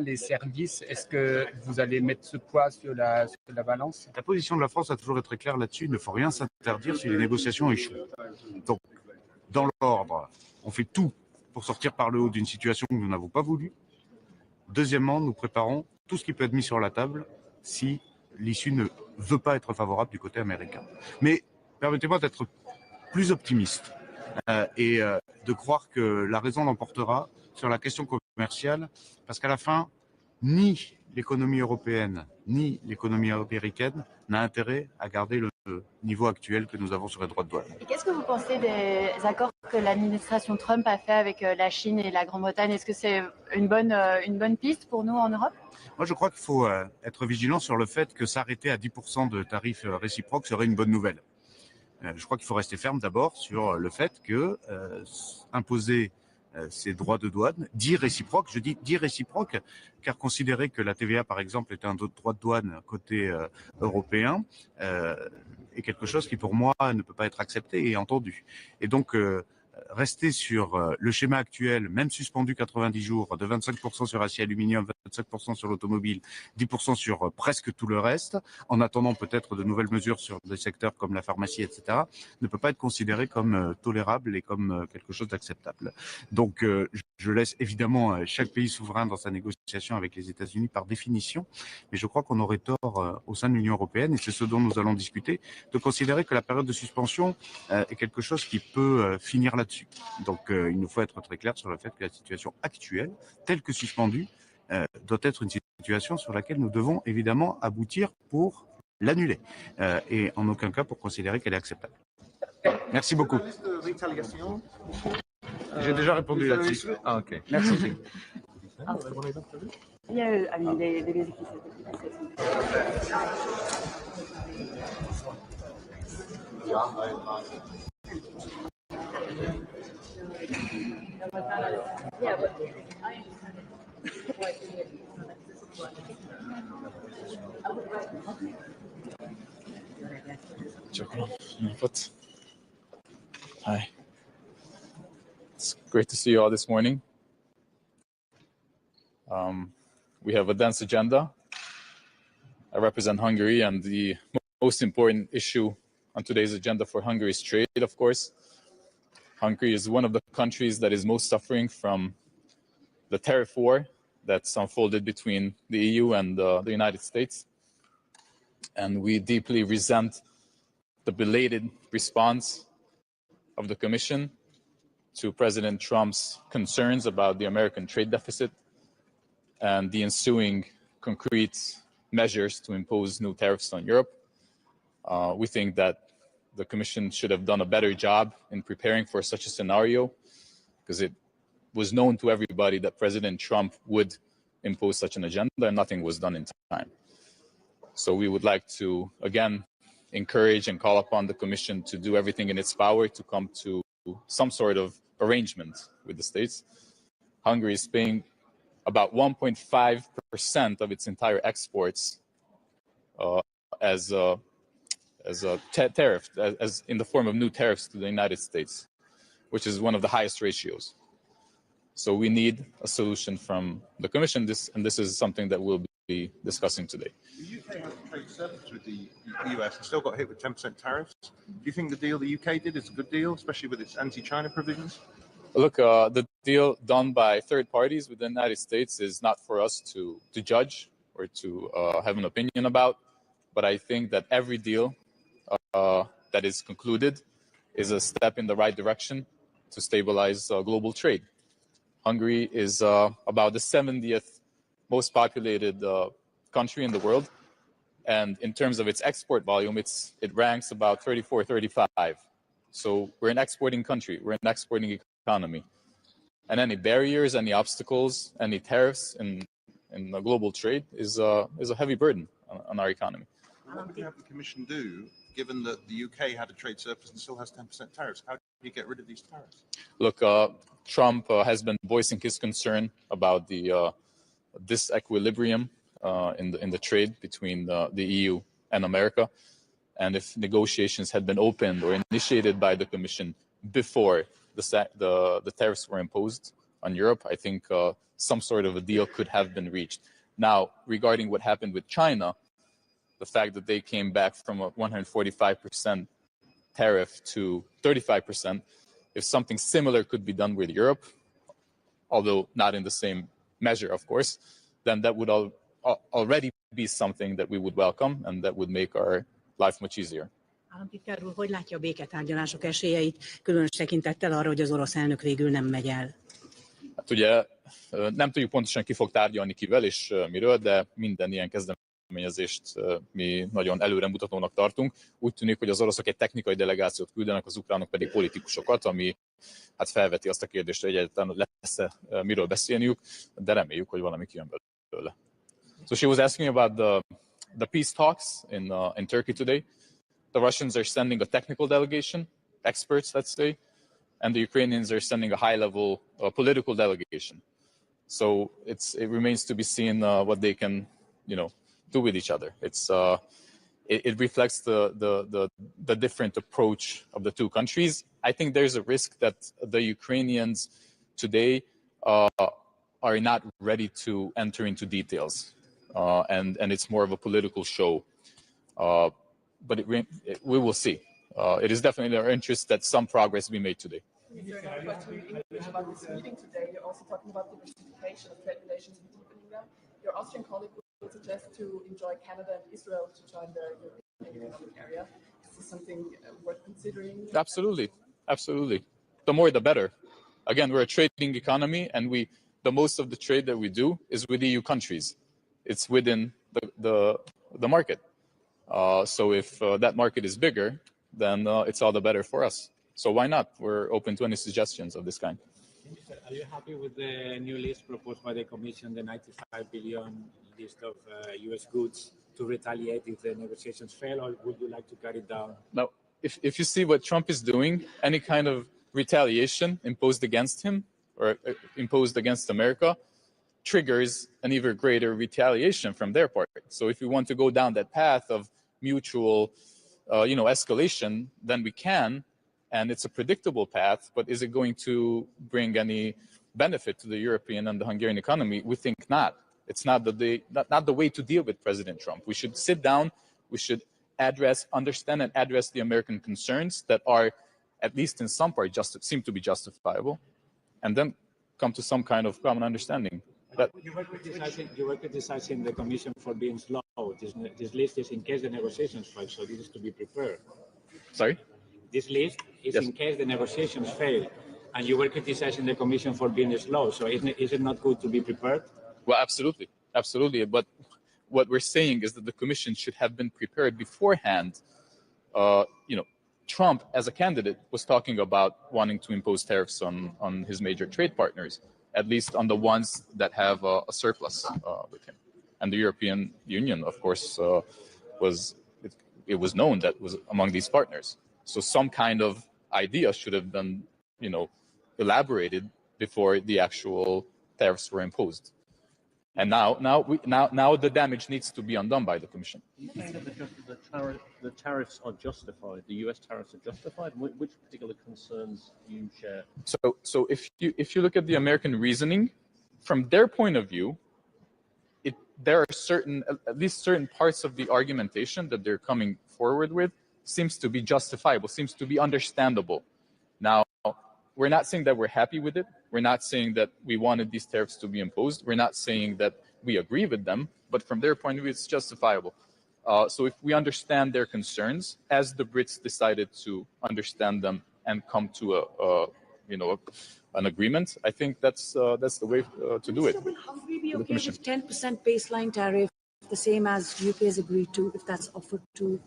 les services, est-ce que vous allez mettre ce poids sur la balance? La position de la France a toujours été très claire là-dessus. Il ne faut rien s'interdire si les négociations échouent. Donc, dans l'ordre, on fait tout pour sortir par le haut d'une situation que nous n'avons pas voulu. Deuxièmement, nous préparons tout ce qui peut être mis sur la table si l'issue ne veut pas être favorable du côté américain. Mais permettez-moi d'être plus optimiste et de croire que la raison l'emportera sur la question commerciale, parce qu'à la fin, ni l'économie européenne ni l'économie américaine n'a intérêt à garder le niveau actuel que nous avons sur les droits de douane. Qu'est-ce que vous pensez des accords que l'administration Trump a fait avec la Chine et la Grande-Bretagne? Est-ce que c'est une bonne piste pour nous en Europe? Moi, je crois qu'il faut être vigilant sur le fait que s'arrêter à 10% de tarifs réciproques serait une bonne nouvelle. Je crois qu'il faut rester ferme d'abord sur le fait que imposer ces droits de douane, dits réciproques, je dis dits réciproques, car considérer que la TVA, par exemple, est un droit de douane côté européen est quelque chose qui, pour moi, ne peut pas être accepté et entendu. Et donc, rester sur le schéma actuel, même suspendu 90 jours, de 25% sur acier aluminium, 25% sur l'automobile, 10% sur presque tout le reste, en attendant peut-être de nouvelles mesures sur des secteurs comme la pharmacie, etc., ne peut pas être considéré comme tolérable et comme quelque chose d'acceptable. Donc, je laisse évidemment chaque pays souverain dans sa négociation avec les États-Unis par définition, mais je crois qu'on aurait tort au sein de l'Union européenne, et c'est ce dont nous allons discuter, de considérer que la période de suspension est quelque chose qui peut finir là-dessus. Donc, il nous faut être très clair sur le fait que la situation actuelle, telle que suspendue, doit être une situation sur laquelle nous devons évidemment aboutir pour l'annuler et en aucun cas pour considérer qu'elle est acceptable. Merci beaucoup. J'ai déjà répondu là-dessus. Ah, ok. Merci. Il y a des Hi. It's great to see you all this morning. We have a dense agenda. I represent Hungary, and the most important issue on today's agenda for Hungary is trade, of course. Hungary is one of the countries that is most suffering from the tariff war that's unfolded between the EU and the United States. And we deeply resent the belated response of the Commission to President Trump's concerns about the American trade deficit and the ensuing concrete measures to impose new tariffs on Europe. We think that the Commission should have done a better job in preparing for such a scenario, because it was known to everybody that President Trump would impose such an agenda, and nothing was done in time. So we would like to, again, encourage and call upon the Commission to do everything in its power to come to some sort of arrangement with the states. Hungary is paying about 1.5% of its entire exports as a tariff, as in the form of new tariffs to the United States, which is one of the highest ratios. So we need a solution from the Commission, and this is something that we'll be discussing today. The UK has a trade surplus with the US and still got hit with 10% tariffs. Do you think the deal the UK did is a good deal, especially with its anti-China provisions? Look, the deal done by third parties with the United States is not for us to judge or to have an opinion about, but I think that every deal that is concluded is a step in the right direction to stabilize global trade. Hungary is about the 70th most populated country in the world, and in terms of its export volume, it ranks about 34, 35. So we're an exporting country, we're an exporting economy, and any barriers, any obstacles, any tariffs in the global trade is a heavy burden on our economy. What would have the Commission do, given that the UK had a trade surplus and still has 10% tariffs? How do you get rid of these tariffs? Look, Trump has been voicing his concern about the disequilibrium in the trade between the EU and America, and if negotiations had been opened or initiated by the Commission before the tariffs were imposed on Europe, I think some sort of a deal could have been reached. Now, regarding what happened with China, the fact that they came back from a 145% tariff to 35%, if something similar could be done with Europe, although not in the same measure, of course, then that would already be something that we would welcome and that would make our life much easier. Államtitkár úr, hogy látja a béketárgyalások esélyeit, különös tekintettel arra, hogy az orosz elnök végül nem megy el? Hát ugye nem tudjuk pontosan ki fog tárgyalni kivel és miről, de minden ilyen kezdeményezést mi nagyon előremutatónak tartunk. Úgy tűnik, hogy az oroszok egy technikai delegációt küldenek, az ukránok pedig politikusokat, ami hát felveti azt a kérdést, hogy egyáltalán lesz-e miről beszélniük, de reméljük, hogy valami kijön belőle. So she was asking about the peace talks in Turkey today. The Russians are sending a technical delegation, experts, let's say, and the Ukrainians are sending a high-level political delegation. So it remains to be seen what they can, do with each other. It reflects the different approach of the two countries. I think there's a risk that the Ukrainians today are not ready to enter into details, and it's more of a political show. But we will see. It is definitely our interest that some progress be made today. About this meeting today, you're also talking about diversification of trade relations and deepening them. Your Austrian colleague would suggest to enjoy Canada and Israel to join the European Economic Area. Is this something worth considering? Absolutely. The more, the better. Again, we're a trading economy, and the most of the trade that we do is with EU countries. It's within the market. So if that market is bigger, then it's all the better for us. So why not? We're open to any suggestions of this kind. Are you happy with the new list proposed by the Commission, the 95 billion list of US goods to retaliate if the negotiations fail, or would you like to cut it down? Now, if you see what Trump is doing, any kind of retaliation imposed against him or imposed against America triggers an even greater retaliation from their part. So if we want to go down that path of mutual, escalation, then we can, and it's a predictable path. But is it going to bring any benefit to the European and the Hungarian economy? We think not. It's not the way to deal with President Trump. We should sit down. We should understand and address the American concerns that are, at least in some part, seem to be justifiable, and then come to some kind of common understanding. You were criticizing the Commission for being slow. This list is in case the negotiations fail, so this is to be prepared. Sorry? This list is in case the negotiations fail, and you were criticizing the Commission for being slow, so is it not good to be prepared? Well, absolutely. But what we're saying is that the Commission should have been prepared beforehand. Trump, as a candidate, was talking about wanting to impose tariffs on his major trade partners, at least on the ones that have a surplus with him. And the European Union, of course, it was known that was among these partners. So some kind of idea should have been, elaborated before the actual tariffs were imposed. And now the damage needs to be undone by the Commission. You think that the tariffs are justified? The U.S. tariffs are justified? Which particular concerns do you share? So if you look at the American reasoning, from their point of view, there are at least certain parts of the argumentation that they're coming forward with seems to be justifiable, seems to be understandable. Now, we're not saying that we're happy with it. We're not saying that we wanted these tariffs to be imposed. We're not saying that we agree with them, but from their point of view, it's justifiable. So if we understand their concerns, as the Brits decided to understand them and come to an agreement, I think that's the way to do it. So will Hungary be okay with 10% baseline tariff, the same as UK has agreed to, if that's offered to?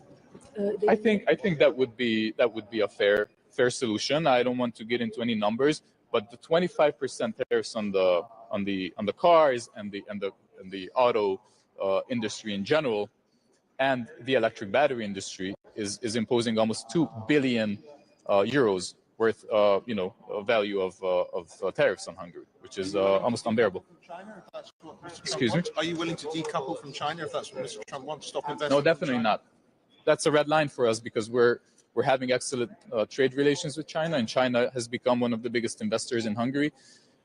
I think that would be a fair solution. I don't want to get into any numbers, but the 25% tariffs on the cars and the auto industry in general, and the electric battery industry is imposing almost 2 billion euros worth, value of tariffs on Hungary, which is almost unbearable. Excuse me? Are you willing to decouple from China if that's what Mr. Trump wants? Stop investing? No, definitely not. That's a red line for us because we're having excellent trade relations with China, and China has become one of the biggest investors in Hungary.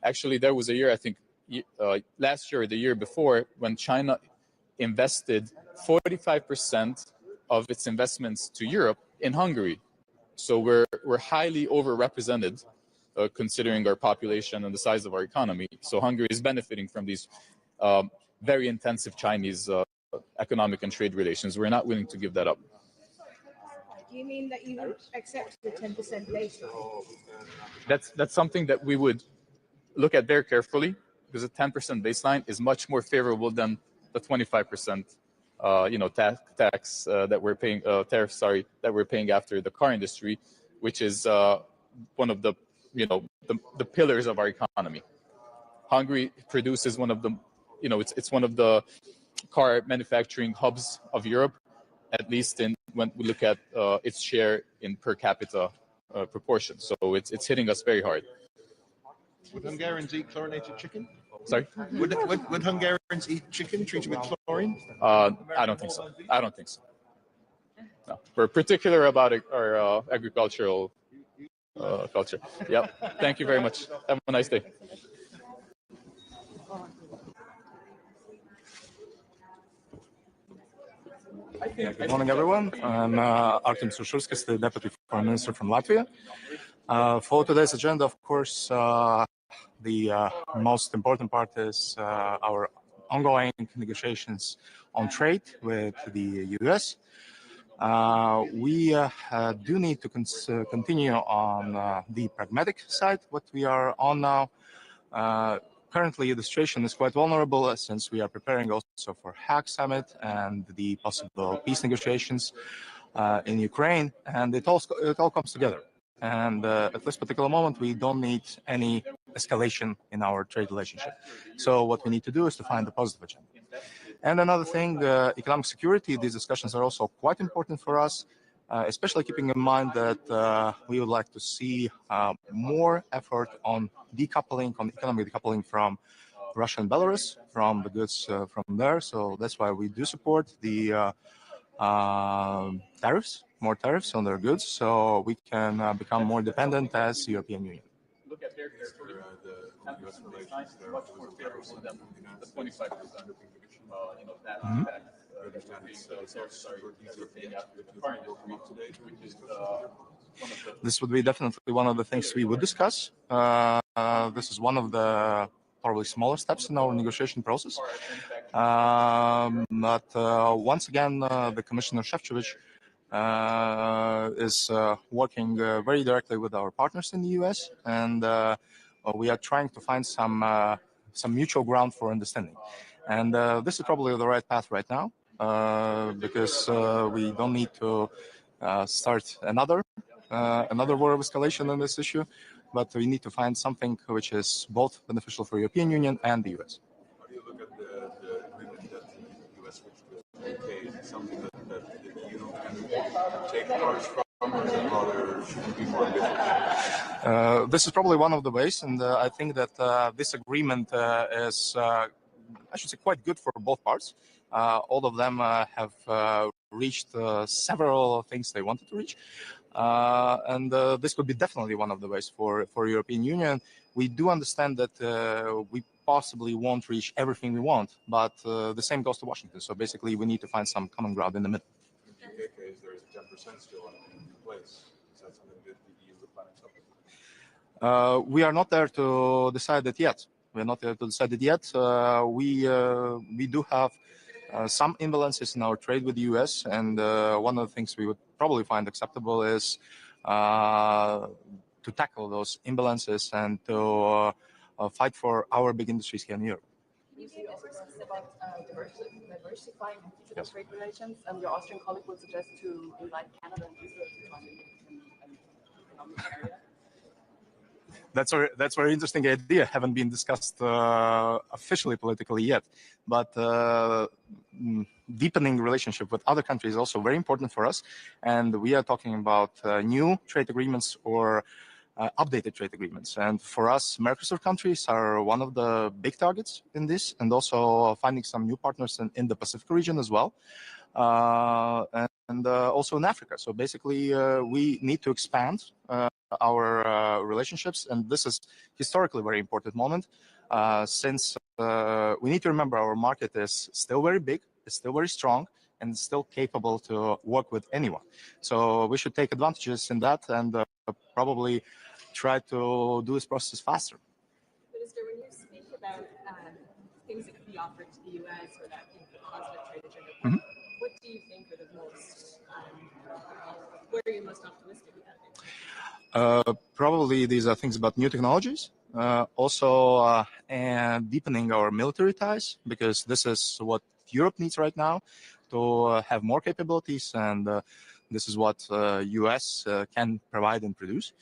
Actually, there was a year, I think, last year or the year before, when China invested 45% of its investments to Europe in Hungary. So we're highly overrepresented, considering our population and the size of our economy. So Hungary is benefiting from these very intensive Chinese economic and trade relations. We're not willing to give that up. Do you mean that you would accept the 10% baseline? That's something that we would look at very carefully, because a 10% baseline is much more favorable than the 25%, tax that we're paying, tariff, sorry, that we're paying after the car industry, which is one of the, the pillars of our economy. Hungary produces one of the, it's one of the car manufacturing hubs of Europe, at least when we look at its share in per capita proportion. So it's hitting us very hard. Would Hungarians eat chlorinated chicken? Sorry? Would Hungarians eat chicken treated with chlorine? I don't think so. I don't think so. No. We're particular about our agricultural culture. Yep. Thank you very much. Have a nice day. Good morning, everyone. I'm Artem Sushurskis, the Deputy Foreign Minister from Latvia. For today's agenda, of course, the most important part is our ongoing negotiations on trade with the US. We do need to continue on the pragmatic side, what we are on now. Currently, the situation is quite vulnerable since we are preparing also for Hague Summit and the possible peace negotiations in Ukraine, and it all comes together. And at this particular moment, we don't need any escalation in our trade relationship. So what we need to do is to find a positive agenda. And another thing, economic security. These discussions are also quite important for us, especially keeping in mind that we would like to see more effort on decoupling, on economic decoupling from Russia and Belarus, from the goods from there. So that's why we do support the tariffs, more tariffs on their goods, so we can become more dependent as the European Union. Look at their history. The US relations, they're much more favorable than the 25%. This would be definitely one of the things we would discuss. This is one of the probably smaller steps in our negotiation process. But once again, the Commissioner Šefčovič is working very directly with our partners in the US, and we are trying to find some mutual ground for understanding. And this is probably the right path right now, because we don't need to start another war of escalation on this issue, but we need to find something which is both beneficial for the European Union and the US. How do you look at the agreement that the US reached with the UK? Is it something that the EU can take cars from, or is it rather should be more ambitious? This is probably one of the ways, and I think that this agreement is, I should say, quite good for both parts. All of them have reached several things they wanted to reach. And this could be definitely one of the ways for European Union. We do understand that we possibly won't reach everything we want, but the same goes to Washington. So basically, we need to find some common ground in the middle. In the UK case, there is 10% still in place. Is that something that the EU would find acceptable? We are not there to decide it yet. We are not there to decide it yet. We do have some imbalances in our trade with the US, and one of the things we would probably find acceptable is to tackle those imbalances and to fight for our big industries here in Europe. You also talked about diversifying future trade relations, and your Austrian colleague would suggest to invite Canada and Israel to join an economic area. That's a very interesting idea. Haven't been discussed officially politically yet, but deepening relationship with other countries is also very important for us. And we are talking about new trade agreements or updated trade agreements. And for us, Mercosur countries are one of the big targets in this, and also finding some new partners in the Pacific region as well, and also in Africa. So basically, we need to expand our relationships, and this is historically very important moment, since we need to remember our market is still very big, it's still very strong, and still capable to work with anyone. So we should take advantages in that and probably try to do this process faster. Minister, when you speak about things that could be offered to the US or that positive trade agenda, what do you think are the most, where are you most optimistic about? Probably these are things about new technologies, also and deepening our military ties, because this is what Europe needs right now to have more capabilities, and this is what US can provide and produce.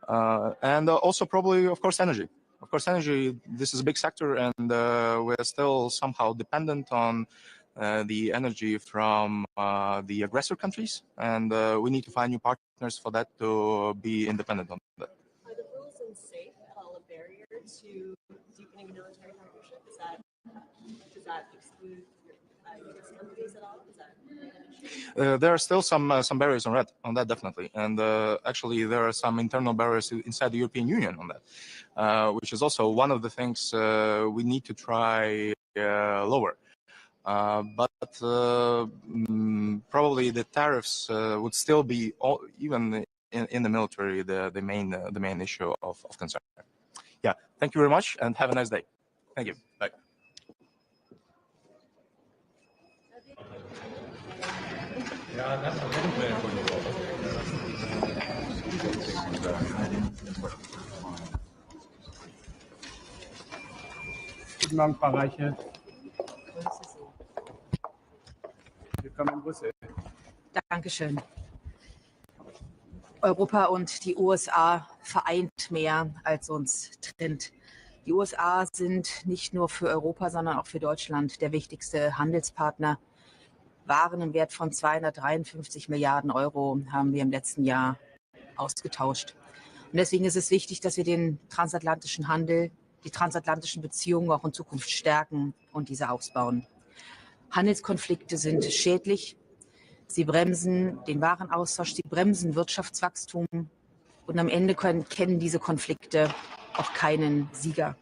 And also probably, of course, energy. Of course, energy, this is a big sector, and we're still somehow dependent on the energy from the aggressor countries, and we need to find new partners for that to be independent on that. Are the rules in SAFE at all a barrier to deepening military partnership? Does that exclude US companies at all? Is that an issue? There are still some barriers on that definitely, and actually there are some internal barriers inside the European Union on that, which is also one of the things we need to try lower. But probably the tariffs would still be even in the military the main issue of concern. Yeah, thank you very much, and have a nice day. Thank you. Bye. Guten Morgen, Frau Reiche. Willkommen in Brüssel. Dankeschön. Europa und die USA vereint mehr, als uns trennt. Die USA sind nicht nur für Europa, sondern auch für Deutschland der wichtigste Handelspartner. Waren im Wert von 253 Milliarden Euro haben wir im letzten Jahr ausgetauscht. Und deswegen ist es wichtig, dass wir den transatlantischen Handel, die transatlantischen Beziehungen auch in Zukunft stärken und diese ausbauen. Handelskonflikte sind schädlich. Sie bremsen den Warenaustausch, sie bremsen Wirtschaftswachstum. Und am Ende kennen diese Konflikte auch keinen Sieger.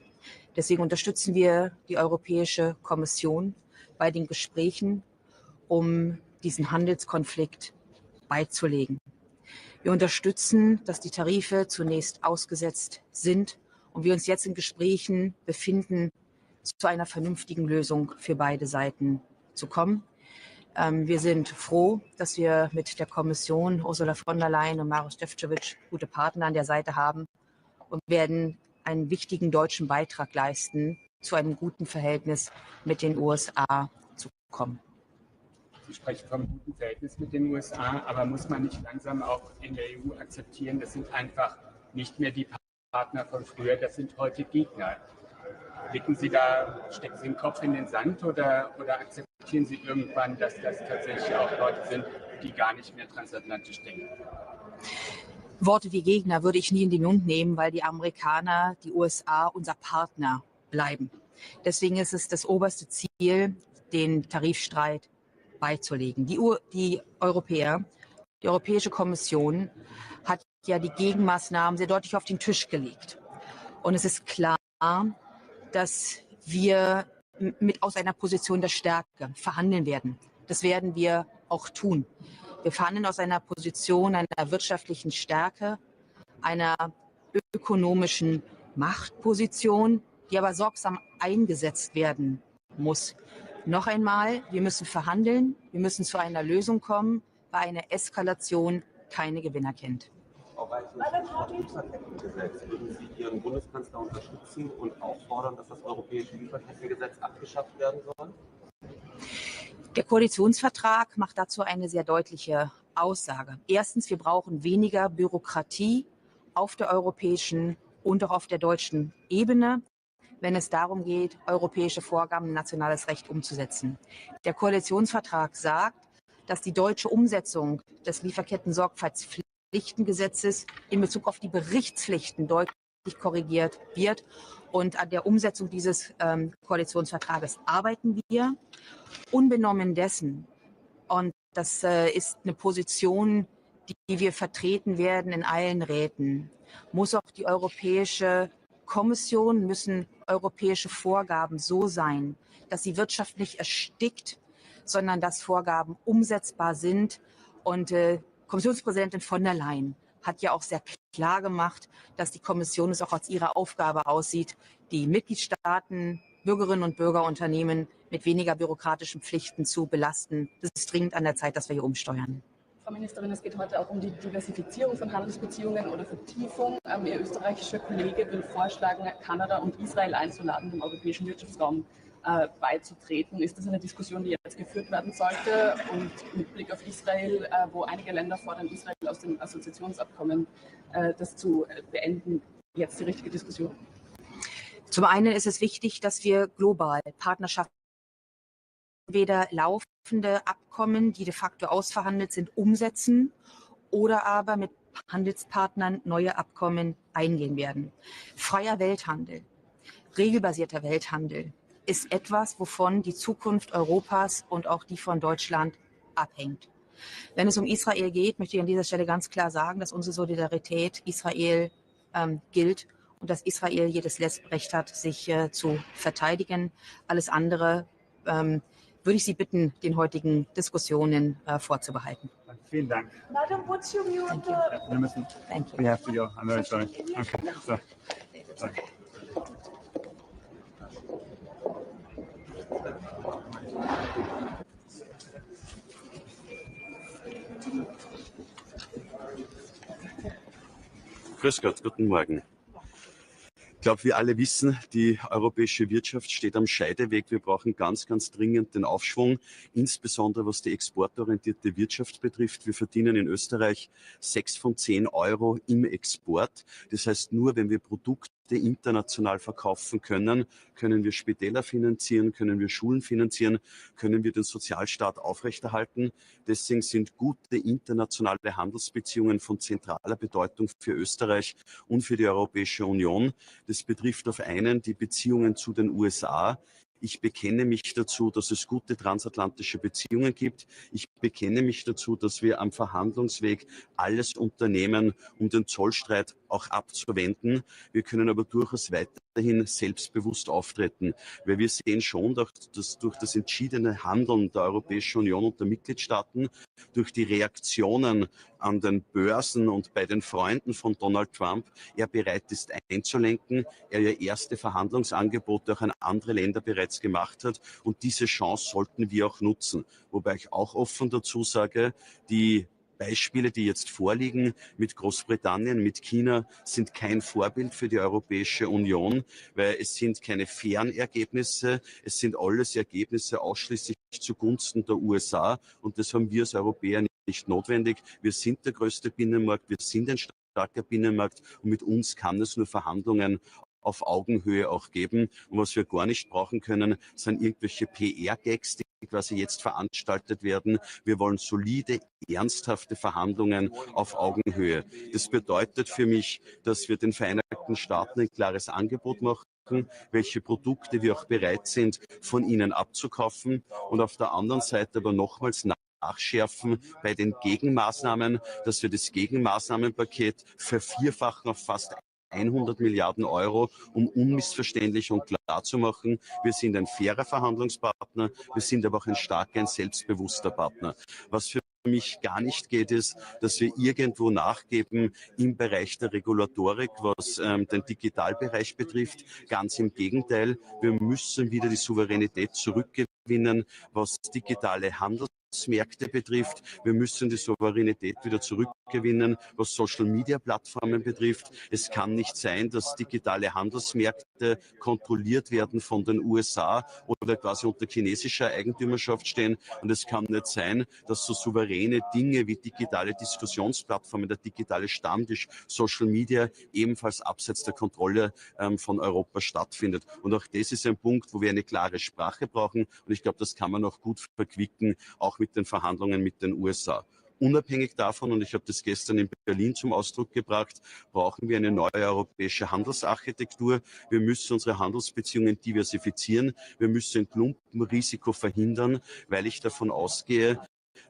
Deswegen unterstützen wir die Europäische Kommission bei den Gesprächen, um diesen Handelskonflikt beizulegen. Wir unterstützen, dass die Tarife zunächst ausgesetzt sind und wir uns jetzt in Gesprächen befinden, zu einer vernünftigen Lösung für beide Seiten zu kommen. Wir sind froh, dass wir mit der Kommission Ursula von der Leyen und Maroš Šefčovič gute Partner an der Seite haben und werden einen wichtigen deutschen Beitrag leisten, zu einem guten Verhältnis mit den USA zu kommen. Sie sprechen vom guten Verhältnis mit den USA, aber muss man nicht langsam auch in der EU akzeptieren, das sind einfach nicht mehr die Partner von früher, das sind heute Gegner. Stecken Sie den Kopf in den Sand oder akzeptieren Sie irgendwann, dass das tatsächlich auch Leute sind, die gar nicht mehr transatlantisch denken? Worte wie Gegner würde ich nie in den Mund nehmen, weil die Amerikaner, die USA unser Partner bleiben. Deswegen ist es das oberste Ziel, den Tarifstreit beizulegen. Die Europäer, die Europäische Kommission hat ja die Gegenmaßnahmen sehr deutlich auf den Tisch gelegt. Und es ist klar, dass wir aus einer Position der Stärke verhandeln werden. Das werden wir auch tun. Wir verhandeln aus einer Position einer wirtschaftlichen Stärke, einer ökonomischen Machtposition, die aber sorgsam eingesetzt werden muss. Noch einmal, wir müssen verhandeln, wir müssen zu einer Lösung kommen, weil eine Eskalation keine Gewinner kennt. Frau Reiche, das Lieferkettengesetz, würden Sie Ihren Bundeskanzler unterstützen und auch fordern, dass das europäische Lieferkettengesetz abgeschafft werden soll? Der Koalitionsvertrag macht dazu eine sehr deutliche Aussage. Erstens, wir brauchen weniger Bürokratie auf der europäischen und auch auf der deutschen Ebene, wenn es darum geht, europäische Vorgaben in nationales Recht umzusetzen. Der Koalitionsvertrag sagt, dass die deutsche Umsetzung des Lieferketten-Sorgfaltspflichtengesetzes in Bezug auf die Berichtspflichten deutlich korrigiert wird. Und an der Umsetzung dieses Koalitionsvertrages arbeiten wir. Unbenommen dessen, und das ist eine Position, die wir vertreten werden in allen Räten, muss auch die Europäische Kommission, müssen europäische Vorgaben so sein, dass sie Wirtschaft nicht erstickt, sondern dass Vorgaben umsetzbar sind. Und Kommissionspräsidentin von der Leyen hat ja auch sehr klar gemacht, dass die Kommission es auch als ihre Aufgabe aussieht, die Mitgliedstaaten, Bürgerinnen und Bürger, Unternehmen mit weniger bürokratischen Pflichten zu belasten. Das ist dringend an der Zeit, dass wir hier umsteuern. Frau Ministerin, es geht heute auch um die Diversifizierung von Handelsbeziehungen oder Vertiefung. Ihr österreichischer Kollege will vorschlagen, Kanada und Israel einzuladen, dem europäischen Wirtschaftsraum beizutreten. Ist das eine Diskussion, die jetzt geführt werden sollte? Und mit Blick auf Israel, wo einige Länder fordern, Israel aus dem Assoziationsabkommen das zu beenden, jetzt die richtige Diskussion? Zum einen ist es wichtig, dass wir global Partnerschaften, entweder laufende Abkommen, die de facto ausverhandelt sind, umsetzen oder aber mit Handelspartnern neue Abkommen eingehen werden. Freier Welthandel, regelbasierter Welthandel ist etwas, wovon die Zukunft Europas und auch die von Deutschland abhängt. Wenn es um Israel geht, möchte ich an dieser Stelle ganz klar sagen, dass unsere Solidarität Israel gilt und dass Israel jedes Recht hat, sich zu verteidigen. Alles andere würde ich Sie bitten, den heutigen Diskussionen vorzubehalten. Vielen Dank. Madam, what's your view on the... Wir müssen. Thank you. We have to go. I'm very sorry. Okay. So. Sorry. Grüß Gott, guten Morgen. Ich glaube, wir alle wissen, die europäische Wirtschaft steht am Scheideweg. Wir brauchen ganz, ganz dringend den Aufschwung, insbesondere was die exportorientierte Wirtschaft betrifft. Wir verdienen in Österreich 6 von 10 Euro im Export. Das heißt, nur wenn wir Produkte international verkaufen können, können wir Spitäler finanzieren, können wir Schulen finanzieren, können wir den Sozialstaat aufrechterhalten. Deswegen sind gute internationale Handelsbeziehungen von zentraler Bedeutung für Österreich und für die Europäische Union. Das betrifft auf einen die Beziehungen zu den USA. Ich bekenne mich dazu, dass es gute transatlantische Beziehungen gibt. Ich bekenne mich dazu, dass wir am Verhandlungsweg alles unternehmen, um den Zollstreit auch abzuwenden. Wir können aber durchaus weiterhin selbstbewusst auftreten, weil wir sehen schon, dass durch das entschiedene Handeln der Europäischen Union und der Mitgliedstaaten, durch die Reaktionen an den Börsen und bei den Freunden von Donald Trump, er bereit ist einzulenken, er ja erste Verhandlungsangebote auch an andere Länder bereits gemacht hat und diese Chance sollten wir auch nutzen. Wobei ich auch offen dazu sage, die Beispiele, die jetzt vorliegen mit Großbritannien, mit China, sind kein Vorbild für die Europäische Union, weil es sind keine fairen Ergebnisse, es sind alles Ergebnisse ausschließlich zugunsten der USA und das haben wir als Europäer nicht notwendig. Wir sind der größte Binnenmarkt, wir sind ein starker Binnenmarkt und mit uns kann es nur Verhandlungen auf Augenhöhe auch geben. Und was wir gar nicht brauchen können, sind irgendwelche PR-Gags, die quasi jetzt veranstaltet werden. Wir wollen solide, ernsthafte Verhandlungen auf Augenhöhe. Das bedeutet für mich, dass wir den Vereinigten Staaten ein klares Angebot machen, welche Produkte wir auch bereit sind, von ihnen abzukaufen. Und auf der anderen Seite aber nochmals nachschärfen bei den Gegenmaßnahmen, dass wir das Gegenmaßnahmenpaket vervierfachen auf fast 100 Milliarden Euro, um unmissverständlich und klar zu machen, wir sind ein fairer Verhandlungspartner, wir sind aber auch ein starker, ein selbstbewusster Partner. Was für mich gar nicht geht, ist, dass wir irgendwo nachgeben im Bereich der Regulatorik, was den Digitalbereich betrifft. Ganz im Gegenteil, wir müssen wieder die Souveränität zurückgewinnen, was digitale Handelsmärkte betrifft. Wir müssen die Souveränität wieder zurückgewinnen, was Social-Media-Plattformen betrifft. Es kann nicht sein, dass digitale Handelsmärkte kontrolliert werden von den USA oder quasi unter chinesischer Eigentümerschaft stehen. Und es kann nicht sein, dass so souveräne Dinge wie digitale Diskussionsplattformen, der digitale Stammtisch, Social Media ebenfalls abseits der Kontrolle von Europa stattfindet. Und auch das ist ein Punkt, wo wir eine klare Sprache brauchen. Und ich glaube, das kann man auch gut verquicken, auch mit den Verhandlungen mit den USA. Unabhängig davon, und ich habe das gestern in Berlin zum Ausdruck gebracht, brauchen wir eine neue europäische Handelsarchitektur. Wir müssen unsere Handelsbeziehungen diversifizieren. Wir müssen ein Klumpenrisiko verhindern, weil ich davon ausgehe,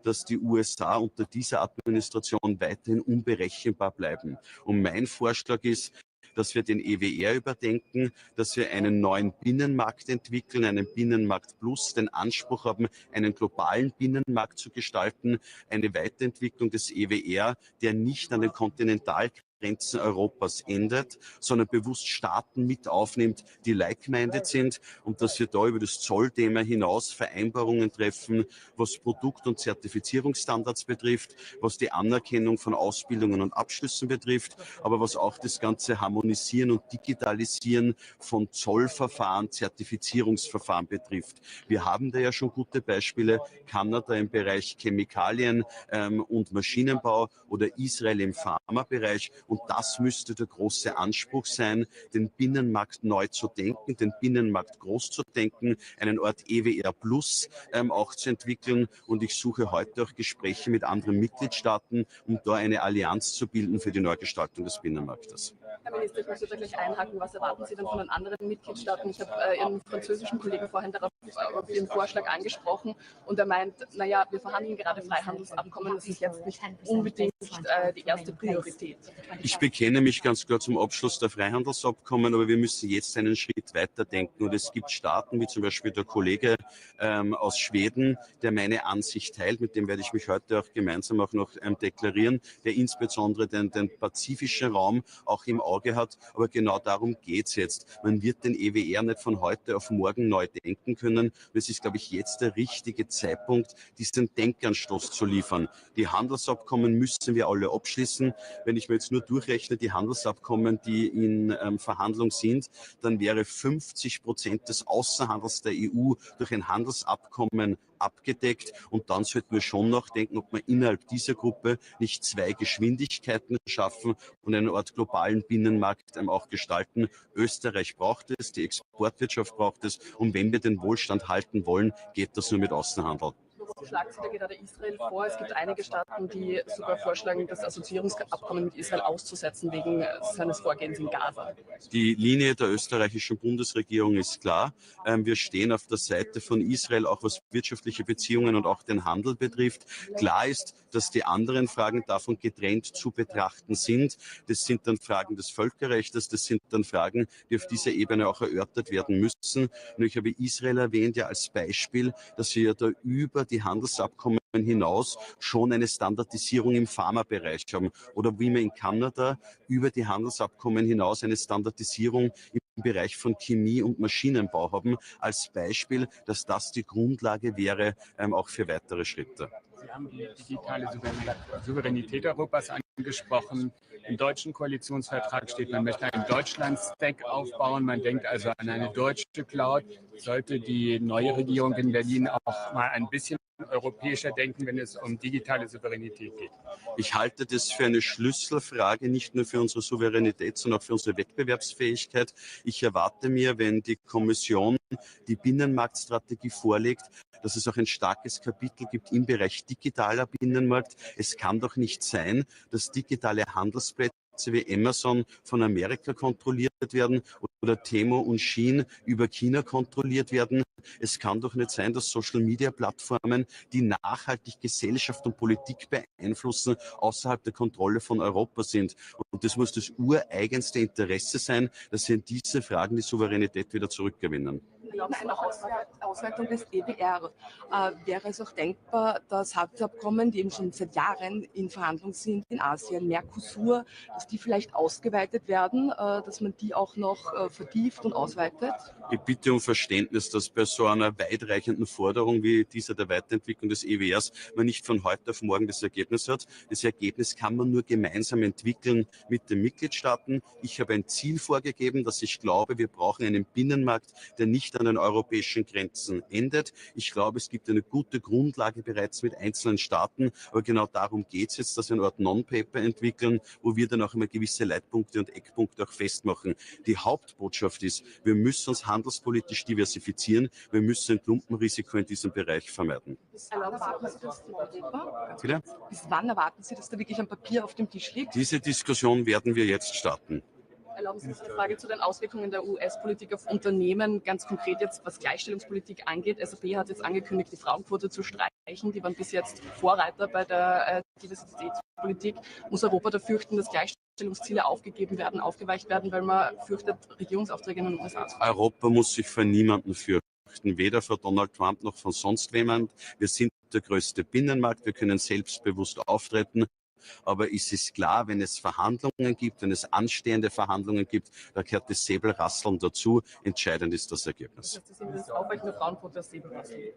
dass die USA unter dieser Administration weiterhin unberechenbar bleiben. Und mein Vorschlag ist, dass wir den EWR überdenken, dass wir einen neuen Binnenmarkt entwickeln, einen Binnenmarkt Plus, den Anspruch haben, einen globalen Binnenmarkt zu gestalten, eine Weiterentwicklung des EWR, der nicht an den Kontinentalgrenzen Europas endet, sondern bewusst Staaten mit aufnimmt, die like-minded sind, und dass wir da über das Zollthema hinaus Vereinbarungen treffen, was Produkt- und Zertifizierungsstandards betrifft, was die Anerkennung von Ausbildungen und Abschlüssen betrifft, aber was auch das ganze Harmonisieren und Digitalisieren von Zollverfahren, Zertifizierungsverfahren betrifft. Wir haben da ja schon gute Beispiele, Kanada im Bereich Chemikalien und Maschinenbau oder Israel im Pharmabereich. Und das müsste der große Anspruch sein, den Binnenmarkt neu zu denken, den Binnenmarkt groß zu denken, einen Art EWR Plus auch zu entwickeln. Und ich suche heute auch Gespräche mit anderen Mitgliedstaaten, um da eine Allianz zu bilden für die Neugestaltung des Binnenmarktes. Herr Minister, ich möchte da gleich einhaken. Was erwarten Sie denn von den anderen Mitgliedstaaten? Ich habe Ihren französischen Kollegen vorhin auf Ihren Vorschlag angesprochen und er meint, naja, wir verhandeln gerade Freihandelsabkommen, das ist jetzt nicht unbedingt die erste Priorität. Ich bekenne mich ganz klar zum Abschluss der Freihandelsabkommen, aber wir müssen jetzt einen Schritt weiter denken. Und es gibt Staaten, wie zum Beispiel der Kollege aus Schweden, der meine Ansicht teilt, mit dem werde ich mich heute auch gemeinsam auch noch deklarieren, der insbesondere den pazifischen Raum auch im Auge hat. Aber genau darum geht es jetzt. Man wird den EWR nicht von heute auf morgen neu denken können. Und es ist, glaube ich, jetzt der richtige Zeitpunkt, diesen Denkanstoß zu liefern. Die Handelsabkommen müssen wir alle abschließen. Wenn ich mir jetzt nur durchrechne, die Handelsabkommen, die in Verhandlung sind, dann wäre 50% des Außenhandels der EU durch ein Handelsabkommen abgedeckt. Und dann sollten wir schon nachdenken, ob wir innerhalb dieser Gruppe nicht zwei Geschwindigkeiten schaffen und eine Art globalen Binnenmarkt auch gestalten. Österreich braucht es, die Exportwirtschaft braucht es. Und wenn wir den Wohlstand halten wollen, geht das nur mit Außenhandel. Schlagen Sie da gerade Israel vor? Es gibt einige Staaten, die sogar vorschlagen, das Assoziierungsabkommen mit Israel auszusetzen wegen seines Vorgehens in Gaza. Die Linie der österreichischen Bundesregierung ist klar. Wir stehen auf der Seite von Israel, auch was wirtschaftliche Beziehungen und auch den Handel betrifft. Klar ist, dass die anderen Fragen davon getrennt zu betrachten sind. Das sind dann Fragen des Völkerrechts, das sind dann Fragen, die auf dieser Ebene auch erörtert werden müssen. Und ich habe Israel erwähnt ja als Beispiel, dass wir ja da über die Handelsabkommen hinaus schon eine Standardisierung im Pharmabereich haben. Oder wie wir in Kanada über die Handelsabkommen hinaus eine Standardisierung im Bereich von Chemie und Maschinenbau haben, als Beispiel, dass das die Grundlage wäre, auch für weitere Schritte. Sie haben die digitale Souveränität Europas angesprochen. Im deutschen Koalitionsvertrag steht, man möchte einen Deutschland-Stack aufbauen. Man denkt also an eine deutsche Cloud. Sollte die neue Regierung in Berlin auch mal ein bisschen europäischer denken, wenn es um digitale Souveränität geht? Ich halte das für eine Schlüsselfrage, nicht nur für unsere Souveränität, sondern auch für unsere Wettbewerbsfähigkeit. Ich erwarte mir, wenn die Kommission die Binnenmarktstrategie vorlegt, dass es auch ein starkes Kapitel gibt im Bereich digitaler Binnenmarkt. Es kann doch nicht sein, dass digitale Handelsplätze wie Amazon von Amerika kontrolliert werden oder Temo und Shein über China kontrolliert werden. Es kann doch nicht sein, dass Social-Media-Plattformen, die nachhaltig Gesellschaft und Politik beeinflussen, außerhalb der Kontrolle von Europa sind. Und das muss das ureigenste Interesse sein, dass wir in diese Fragen die Souveränität wieder zurückgewinnen. Eine Ausweitung des EWR. Wäre es auch denkbar, dass Handelsabkommen, die eben schon seit Jahren in Verhandlung sind in Asien, Mercosur, dass die vielleicht ausgeweitet werden, dass man die auch noch vertieft und ausweitet? Ich bitte um Verständnis, dass bei so einer weitreichenden Forderung wie dieser der Weiterentwicklung des EWRs man nicht von heute auf morgen das Ergebnis hat. Das Ergebnis kann man nur gemeinsam entwickeln mit den Mitgliedstaaten. Ich habe ein Ziel vorgegeben, dass ich glaube, wir brauchen einen Binnenmarkt, der nicht an den europäischen Grenzen endet. Ich glaube, es gibt eine gute Grundlage bereits mit einzelnen Staaten, aber genau darum geht es jetzt, dass wir eine Art Non-Paper entwickeln, wo wir dann auch immer gewisse Leitpunkte und Eckpunkte auch festmachen. Die Hauptbotschaft ist, wir müssen uns handelspolitisch diversifizieren, wir müssen ein Klumpenrisiko in diesem Bereich vermeiden. Bis wann erwarten Sie das in Europa? Bitte? Bis wann erwarten Sie, dass da wirklich ein Papier auf dem Tisch liegt? Diese Diskussion werden wir jetzt starten. Erlauben Sie uns eine Frage zu den Auswirkungen der US-Politik auf Unternehmen, ganz konkret jetzt, was Gleichstellungspolitik angeht. SAP hat jetzt angekündigt, die Frauenquote zu streichen. Die waren bis jetzt Vorreiter bei der Diversitätspolitik. Muss Europa da fürchten, dass Gleichstellungsziele aufgegeben werden, aufgeweicht werden, weil man fürchtet Regierungsaufträge in den USA? Europa muss sich vor niemandem fürchten. Weder vor Donald Trump noch von sonst jemand. Wir sind der größte Binnenmarkt, wir können selbstbewusst auftreten. Aber es ist klar, wenn es Verhandlungen gibt, wenn es anstehende Verhandlungen gibt, da gehört das Säbelrasseln dazu. Entscheidend ist das Ergebnis. Das heißt, das Aufweichen der Frauenquote als Säbelrasseln.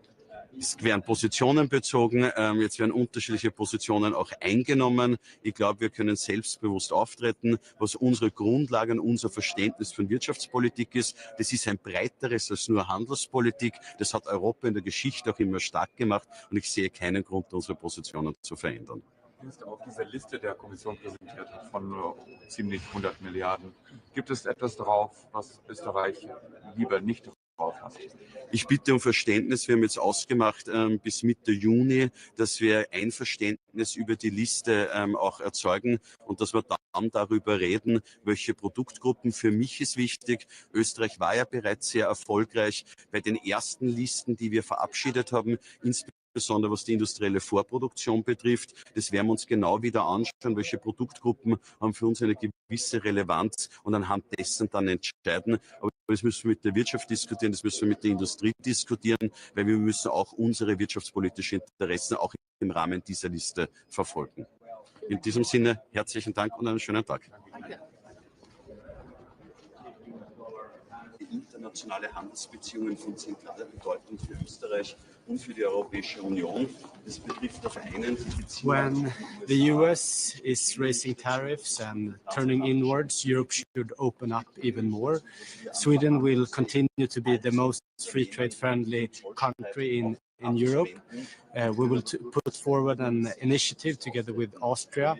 Es werden Positionen bezogen, jetzt werden unterschiedliche Positionen auch eingenommen. Ich glaube, wir können selbstbewusst auftreten, was unsere Grundlagen, unser Verständnis von Wirtschaftspolitik ist. Das ist ein breiteres als nur Handelspolitik. Das hat Europa in der Geschichte auch immer stark gemacht und ich sehe keinen Grund, unsere Positionen zu verändern. Auf dieser Liste der Kommission präsentiert hat von ziemlich 100 Milliarden. Gibt es etwas drauf, was Österreich lieber nicht drauf hat? Ich bitte um Verständnis. Wir haben jetzt ausgemacht bis Mitte Juni, dass wir Einverständnis über die Liste auch erzeugen und dass wir dann darüber reden, welche Produktgruppen. Für mich ist wichtig, Österreich war ja bereits sehr erfolgreich bei den ersten Listen, die wir verabschiedet haben, insbesondere was die industrielle Vorproduktion betrifft. Das werden wir uns genau wieder anschauen, welche Produktgruppen haben für uns eine gewisse Relevanz und anhand dessen dann entscheiden. Aber das müssen wir mit der Wirtschaft diskutieren, das müssen wir mit der Industrie diskutieren, weil wir müssen auch unsere wirtschaftspolitischen Interessen auch im Rahmen dieser Liste verfolgen. In diesem Sinne herzlichen Dank und einen schönen Tag. Danke. Internationale Handelsbeziehungen von zentraler Bedeutung für Österreich und für die Europäische Union. Das betrifft auf einen die Beziehungen. When the US is raising tariffs and turning inwards, Europe should open up even more. Sweden will continue to be the most free trade friendly country in Europe. We will put forward an initiative together with Austria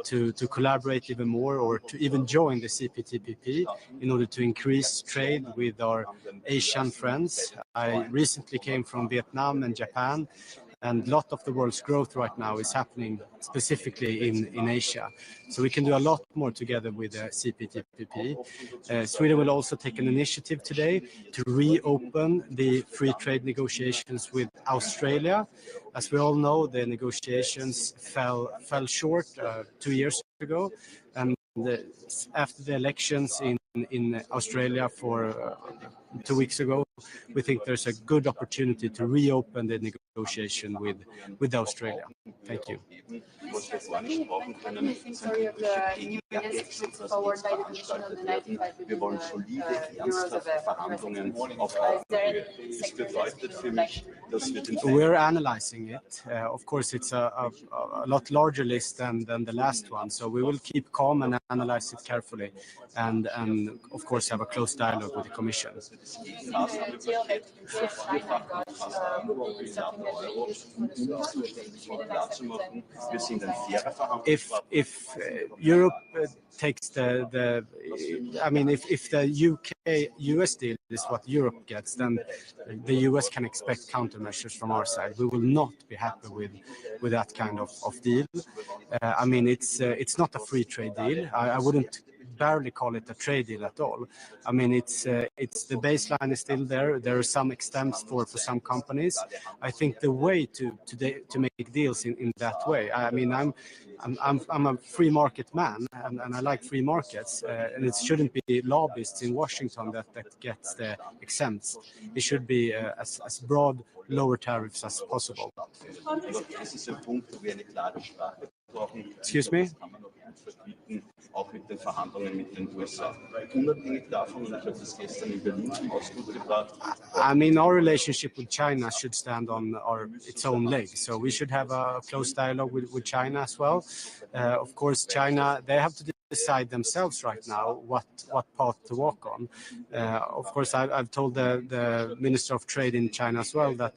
to collaborate even more or to even join the CPTPP in order to increase trade with our Asian friends. I recently came from Vietnam and Japan, and a lot of the world's growth right now is happening specifically in Asia. So we can do a lot more together with the CPTPP. Sweden will also take an initiative today to reopen the free trade negotiations with Australia. As we all know, the negotiations fell short 2 years ago, and after the elections in Australia for 2 weeks ago, we think there's a good opportunity to reopen the negotiation with Australia. Thank you. Wir wollen solide, ernsthafte Verhandlungen aufbauen. Das bedeutet für mich, dass wir den We're analyzing it. Of course, it's a lot larger list than the last one, so we will keep calm and analyze it carefully, and of course have a close dialogue with the Commission. If Europe takes if the UK-US deal is what Europe gets, then the US can expect countermeasures from our side. We will not be happy with that kind of deal. It's not a free trade deal. I wouldn't barely call it a trade deal at all. It's the baseline is still there. There are some extents for some companies. I think the way to make deals in that way. I'm a free market man, and I like free markets. And it shouldn't be lobbyists in Washington that gets the exempts. It should be as broad lower tariffs as possible. Excuse me? Auch mit den Verhandlungen mit den USA. Unabhängig davon, und ich habe das gestern in Berlin zum Ausdruck gebracht. Our relationship with China should stand on its own legs. So we should have a close dialogue with China as well. Of course, China, they have to decide themselves right now what path to walk on. Of course, I've told the Minister of Trade in China as well that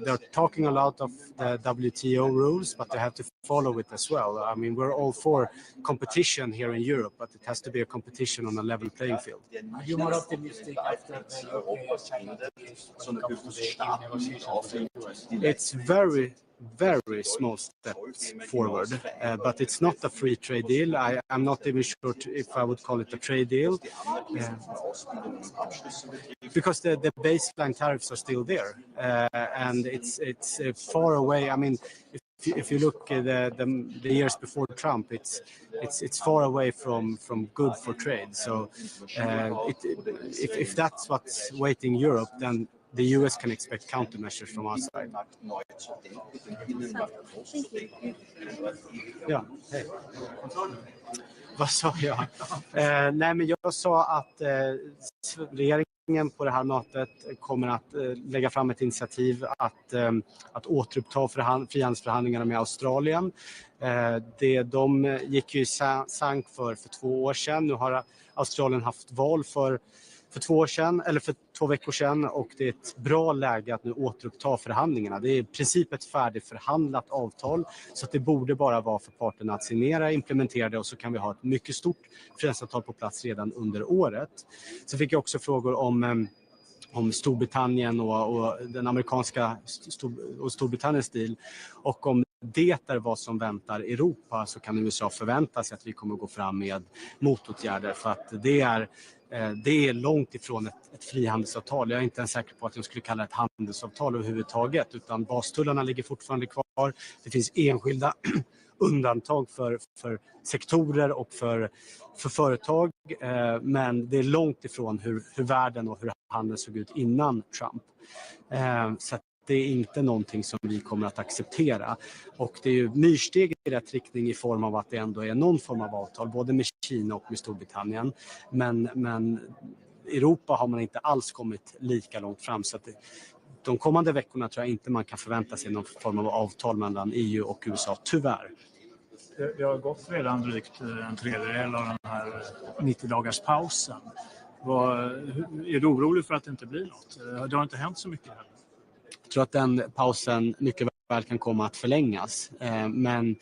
they're talking a lot of the WTO rules, but they have to follow it as well. We're all for competition here in Europe, but it has to be a competition on a level playing field. Are you more optimistic after the UK-China It's very very small steps forward, but it's not a free trade deal. I'm not even sure if I would call it a trade deal, because the baseline tariffs are still there, and it's far away. I mean, if you look at the years before Trump, it's far away from good for trade. So if that's what's waiting Europe, then the US can expect countermeasures from our side. Ja, hej. Vad sa jag? Nej, men jag sa att regeringen på det här mötet kommer att lägga fram ett initiativ att återuppta frihandelsförhandlingarna med Australien. De gick ju i sank för 2 år sedan. Nu har Australien haft val för 2 år sedan, eller för 2 veckor sedan, och det är ett bra läge att nu återuppta förhandlingarna. Det är i princip ett färdigförhandlat avtal, så att det borde bara vara för parterna att signera, implementera det, och så kan vi ha ett mycket stort frihandelsavtal på plats redan under året. Så fick jag också frågor om Storbritannien och den amerikanska och Storbritanniens deal, och om det är vad som väntar Europa, så kan USA förvänta sig att vi kommer att gå fram med motåtgärder, för att det är långt ifrån ett frihandelsavtal. Jag är inte ens säker på att jag skulle kalla det ett handelsavtal överhuvudtaget, utan bastullarna ligger fortfarande kvar. Det finns enskilda undantag för sektorer och för företag, men det är långt ifrån hur världen och hur handeln såg ut innan Trump. Så det är inte någonting som vi kommer att acceptera, och det är ju myrsteg i rätt riktning i form av att det ändå är någon form av avtal både med Kina och med Storbritannien, men Europa har man inte alls kommit lika långt fram, så att de kommande veckorna tror jag inte man kan förvänta sig någon form av avtal mellan EU och USA, tyvärr. Det har gått redan drygt en tredjedel av den här 90-dagars pausen. Är du orolig för att det inte blir något? Det har inte hänt så mycket heller. Jag tror att den pausen mycket väl kan komma att förlängas, men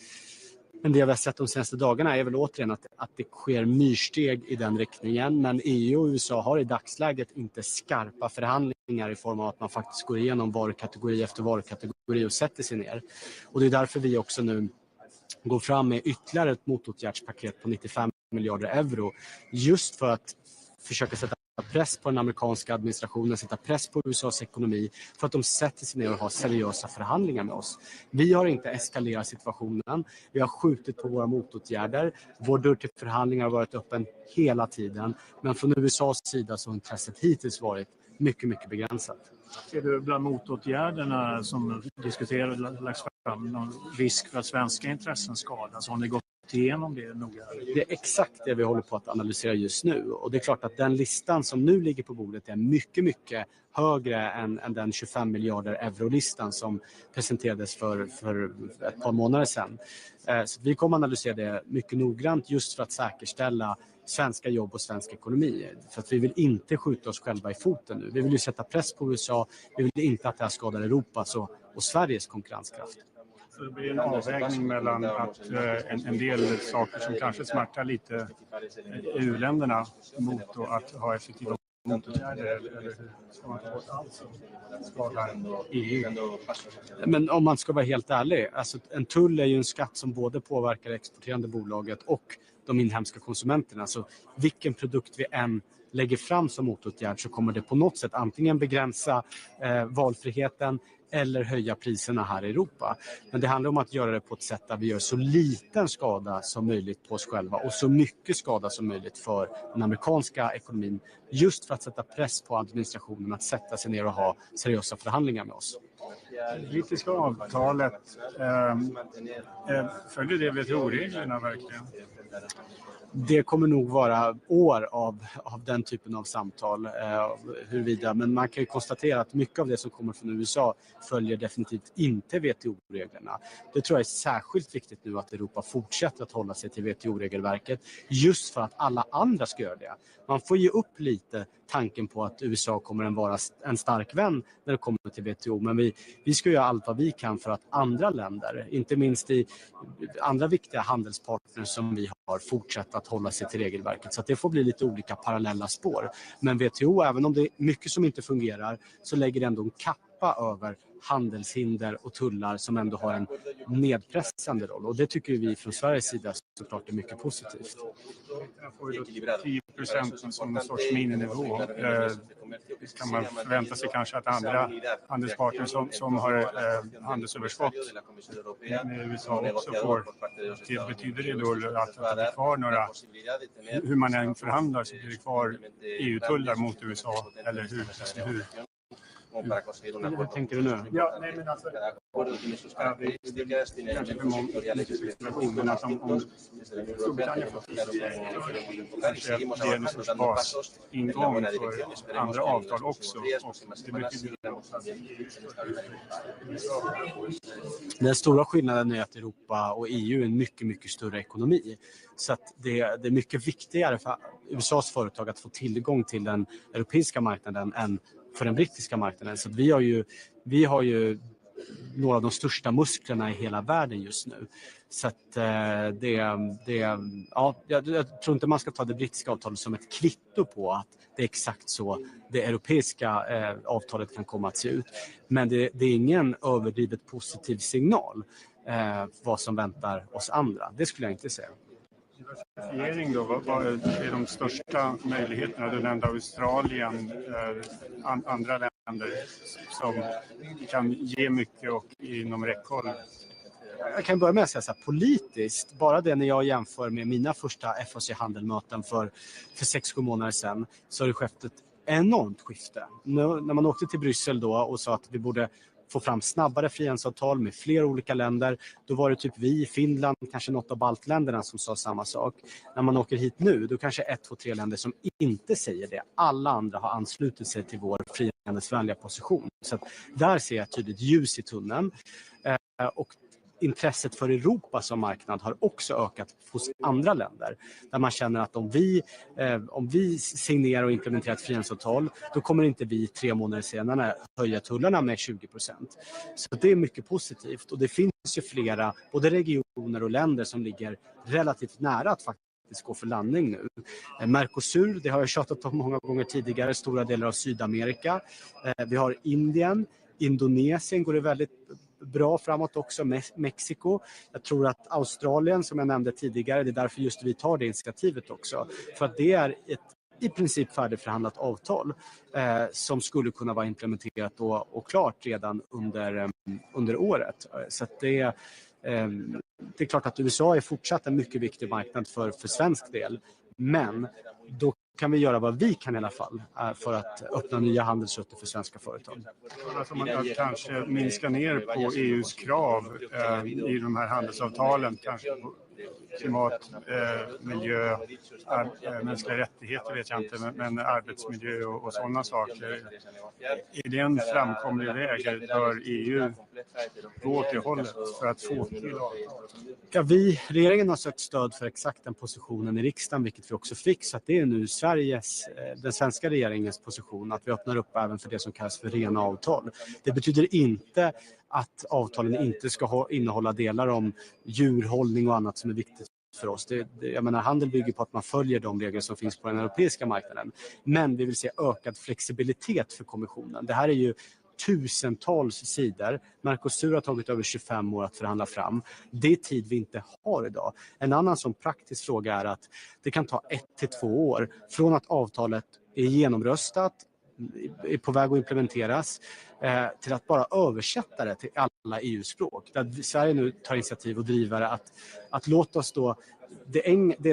det vi har sett de senaste dagarna är väl återigen att det sker myrsteg i den riktningen, men EU och USA har i dagsläget inte skarpa förhandlingar i form av att man faktiskt går igenom varukategori efter varukategori och sätter sig ner. Och det är därför vi också nu går fram med ytterligare ett motåtgärdspaket på 95 miljarder euro, just för att försöka sätta press på den amerikanska administrationen, sätta press på USAs ekonomi, för att de sätter sig ner och har seriösa förhandlingar med oss. Vi har inte eskalerat situationen, vi har skjutit på våra motåtgärder, vår dörr till förhandlingar har varit öppen hela tiden, men från USAs sida så har intresset hittills varit mycket, mycket begränsat. Är det bland motåtgärderna som diskuteras lagts fram någon risk för att svenska intressen skadas? Har ni gått igenom det noga? Det är exakt det vi håller på att analysera just nu, och det är klart att den listan som nu ligger på bordet är mycket, mycket högre än den 25 miljarder euro-listan som presenterades för ett par månader sedan. Så vi kommer analysera det mycket noggrant just för att säkerställa svenska jobb och svensk ekonomi. För att vi vill inte skjuta oss själva i foten nu. Vi vill ju sätta press på USA, vi vill inte att det här skadar Europas och Sveriges konkurrenskraft. Så det blir en avvägning mellan att en del saker som kanske smärtar lite EU-länderna mot att ha effektiva motåtgärder, eller ska man ta bort allt som skadar EU? Men om man ska vara helt ärlig, alltså en tull är ju en skatt som både påverkar det exporterande bolaget och de inhemska konsumenterna. Så vilken produkt vi än lägger fram som motåtgärd så kommer det på något sätt antingen begränsa valfriheten eller höja priserna här i Europa. Men det handlar om att göra det på ett sätt där vi gör så liten skada som möjligt på oss själva och så mycket skada som möjligt för den amerikanska ekonomin, just för att sätta press på administrationen att sätta sig ner och ha seriösa förhandlingar med oss. Det brittiska avtalet, följer det WTO-reglerna verkligen? Det kommer nog vara år av den typen av samtal, huruvida, men man kan ju konstatera att mycket av det som kommer från USA följer definitivt inte WTO-reglerna. Det tror jag är särskilt viktigt nu att Europa fortsätter att hålla sig till WTO-regelverket, just för att alla andra ska göra det. Man får ge upp lite tanken på att USA kommer att vara en stark vän när det kommer till WTO, men vi ska göra allt vad vi kan för att andra länder, inte minst i andra viktiga handelspartners som vi har, fortsatt att hålla sig till regelverket. Så att det får bli lite olika parallella spår. Men WTO, även om det är mycket som inte fungerar, så lägger det ändå en kapp hoppa över handelshinder och tullar som ändå har en nedpressande roll. Och det tycker vi från Sveriges sida såklart är mycket positivt. Jag får ju 10% som en sorts mininivå. Kan man förvänta sig kanske att andra handelspartner som har handelsöverskott med USA också får. Det betyder det då att det blir kvar några, hur man än förhandlar så blir det kvar EU-tullar mot USA, eller hur? Vad tänker du nu? Ja, nej men alltså, kanske för många om Storbritannien får kanske att det är en sorts basingång för andra avtal också. Den stora skillnaden är att Europa och EU är en mycket, mycket större ekonomi. Så att det är mycket viktigare för USAs företag att få tillgång till den europeiska marknaden än för den brittiska marknaden. Så att vi har ju några av de största musklerna i hela världen just nu. Så att jag tror inte man ska ta det brittiska avtalet som ett kvitto på att det är exakt så det europeiska avtalet kan komma att se ut. Men det är ingen överdrivet positiv signal vad som väntar oss andra. Det skulle jag inte säga. Diversifiering då, vad är de största möjligheterna? Du nämnde Australien, andra länder som kan ge mycket och inom räckhåll. Jag kan börja med att säga så här, politiskt, bara det när jag jämför med mina första FAC-handelmöten för 6-7 månader sedan, så har det skett ett enormt skifte. När man åkte till Bryssel då och sa att vi borde få fram snabbare frihandelsavtal med flera olika länder, då var det typ vi, Finland, kanske något av baltländerna som sa samma sak. När man åker hit nu, då kanske 1, 2, 3 länder som inte säger det. Alla andra har anslutit sig till vår frihandelsvänliga position. Så att där ser jag tydligt ljus i tunneln. Och intresset för Europa som marknad har också ökat hos andra länder. Där man känner att om vi signerar och implementerar ett frihandelsavtal, då kommer inte vi 3 månader senare höja tullarna med 20%. Så det är mycket positivt. Och det finns ju flera, både regioner och länder som ligger relativt nära att faktiskt gå för landning nu. Mercosur, det har jag tjatat om många gånger tidigare, stora delar av Sydamerika. Vi har Indien, Indonesien går det väldigt bra framåt också, Mexiko. Jag tror att Australien, som jag nämnde tidigare, det är därför just vi tar det initiativet också. För att det är ett i princip färdigförhandlat avtal som skulle kunna vara implementerat och klart redan under året. Så att det är klart att USA är fortsatt en mycket viktig marknad för svensk del. Men då kan vi göra vad vi kan i alla fall för att öppna nya handelsrutter för svenska företag. Alltså man kan kanske minska ner på EUs krav i de här handelsavtalen, kanske på klimat, miljö, mänskliga rättigheter vet jag inte, men arbetsmiljö och sådana saker. Är det en framkomlig väg? Bör EU gå till hållet för att få till? Ja, regeringen har sökt stöd för exakt den positionen i riksdagen, vilket vi också fick. Så att det är nu den svenska regeringens position att vi öppnar upp även för det som kallas för rena avtal. Det betyder inte att avtalen inte ska innehålla delar om djurhållning och annat som är viktigt för oss. Jag menar, handel bygger på att man följer de regler som finns på den europeiska marknaden. Men vi vill se ökad flexibilitet för kommissionen. Det här är ju tusentals sidor. Mercosur har tagit över 25 år att förhandla fram. Det är tid vi inte har idag. En annan sån praktisk fråga är att det kan ta 1 till 2 år från att avtalet är genomröstat, är på väg att implementeras, till att bara översätta det till alla EU-språk. Där Sverige nu tar initiativ och driver att låta oss då det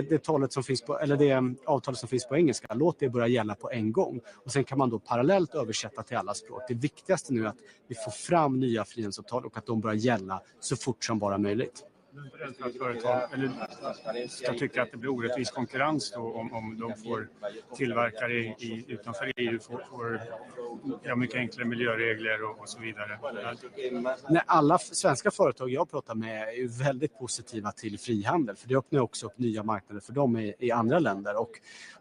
avtalet som finns på engelska, låt det börja gälla på en gång. Och sen kan man då parallellt översätta till alla språk. Det viktigaste nu är att vi får fram nya frihandelsavtal och att de börjar gälla så fort som bara möjligt. Företag ska tycka att det blir orättvis konkurrens då, om de får tillverkare utanför EU får mycket enklare miljöregler och så vidare. Alla svenska företag jag pratar med är väldigt positiva till frihandel, för det öppnar också upp nya marknader för dem i andra länder. Och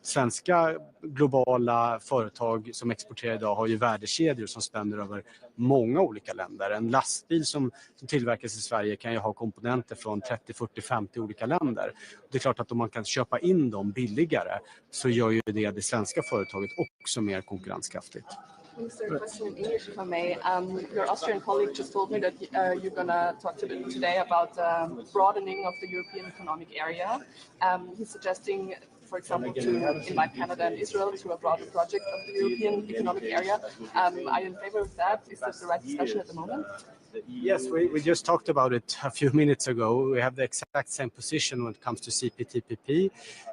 svenska globala företag som exporterar idag har ju värdekedjor som spänner över många olika länder. En lastbil som tillverkas i Sverige kan ju ha komponenter från 30, 40, 50 olika länder. Det är klart att om man kan köpa in dem billigare så gör ju det svenska företaget också mer konkurrenskraftigt. Minister, a question in English, if I may. Your Austrian colleague just told me that you're going to talk today about broadening of the European economic area. He's suggesting, for example, to invite Canada and Israel to a broader project of the European economic area. Are you in favor of that? Is this the right discussion at the moment? Yes, we just talked about it a few minutes ago. We have the exact same position when it comes to CPTPP.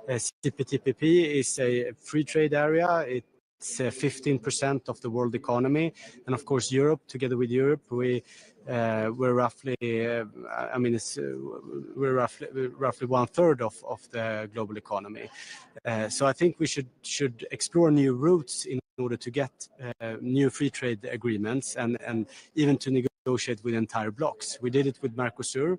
CPTPP is a free trade area. It's 15% of the world economy, and of course, Europe. Together with Europe, we're roughly, we're roughly 1/3 of the global economy. So I think we should explore new routes in order to get new free trade agreements and even to negotiate with entire blocks. We did it with Mercosur.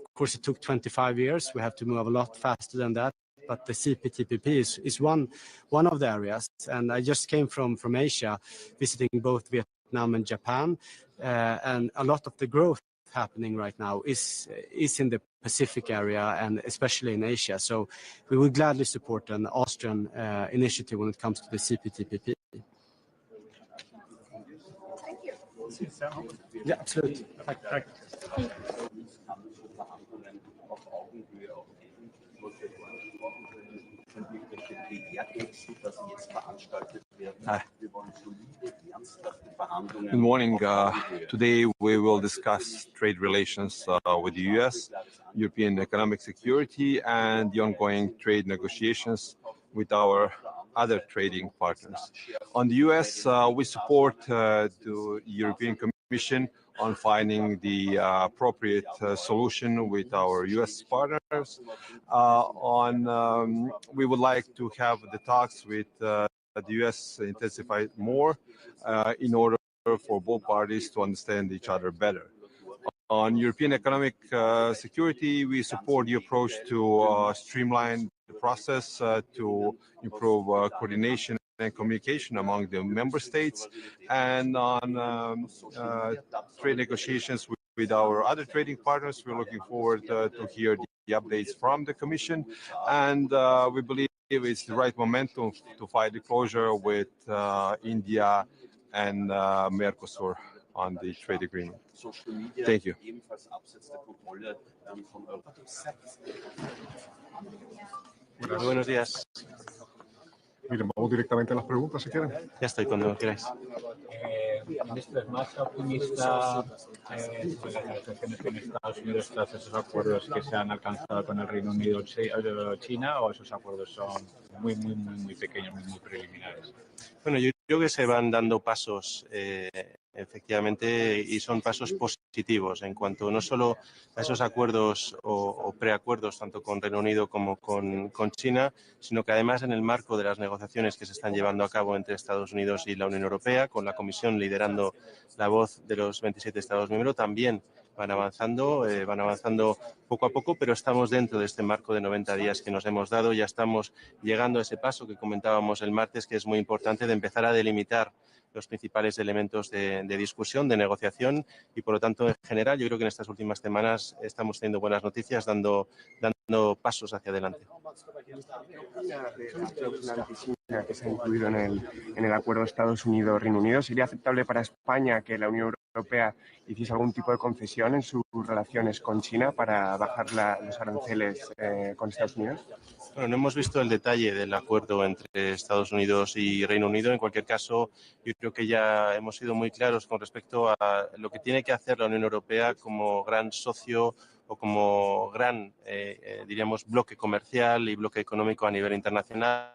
Of course, it took 25 years. We have to move a lot faster than that. But the CPTPP is one of the areas. And I just came from Asia, visiting both Vietnam and Japan. And a lot of the growth happening right now is in the Pacific area and especially in Asia. So we would gladly support an Austrian initiative when it comes to the CPTPP. Thank you. Yeah, absolutely. Good morning. Today we will discuss trade relations with the US, European economic security, and the ongoing trade negotiations with our other trading partners. On the US, we support the European Commission on finding the appropriate solution with our US partners. We would like to have the talks with the US intensified more in order for both parties to understand each other better. On European economic security, we support the approach to streamline the process to improve coordination and communication among the member states, and on trade negotiations with our other trading partners. We're looking forward to hear the updates from the Commission, and we believe it's the right momentum to fight the closure with India and Mercosur on the trade agreement. Thank you. Buenos días. Miren, vamos directamente a las preguntas si quieren. Ya estoy cuando queráis. ¿Es más optimista sobre las negociaciones con Estados Unidos tras esos acuerdos que se han alcanzado con el Reino Unido o China, o esos acuerdos son muy pequeños, muy preliminares? Bueno, yo creo que se van dando pasos efectivamente y son pasos positivos en cuanto no solo a esos acuerdos o preacuerdos tanto con Reino Unido como con China, sino que además en el marco de las negociaciones que se están llevando a cabo entre Estados Unidos y la Unión Europea, con la Comisión liderando la voz de los 27 Estados miembros, también van avanzando poco a poco, pero estamos dentro de este marco de 90 días que nos hemos dado. Ya estamos llegando a ese paso que comentábamos el martes, que es muy importante, de empezar a delimitar los principales elementos de discusión, de negociación, y por lo tanto en general yo creo que en estas últimas semanas estamos teniendo buenas noticias, dando pasos hacia adelante. La cláusula anti-China que se ha incluido en el acuerdo Estados Unidos-Reino Unido, ¿sería aceptable para España que la Unión Europea hiciese algún tipo de concesión en sus relaciones con China para bajar los aranceles con Estados Unidos? Bueno, no hemos visto el detalle del acuerdo entre Estados Unidos y Reino Unido. En cualquier caso, yo creo que ya hemos sido muy claros con respecto a lo que tiene que hacer la Unión Europea como gran socio o como gran, diríamos, bloque comercial y bloque económico a nivel internacional,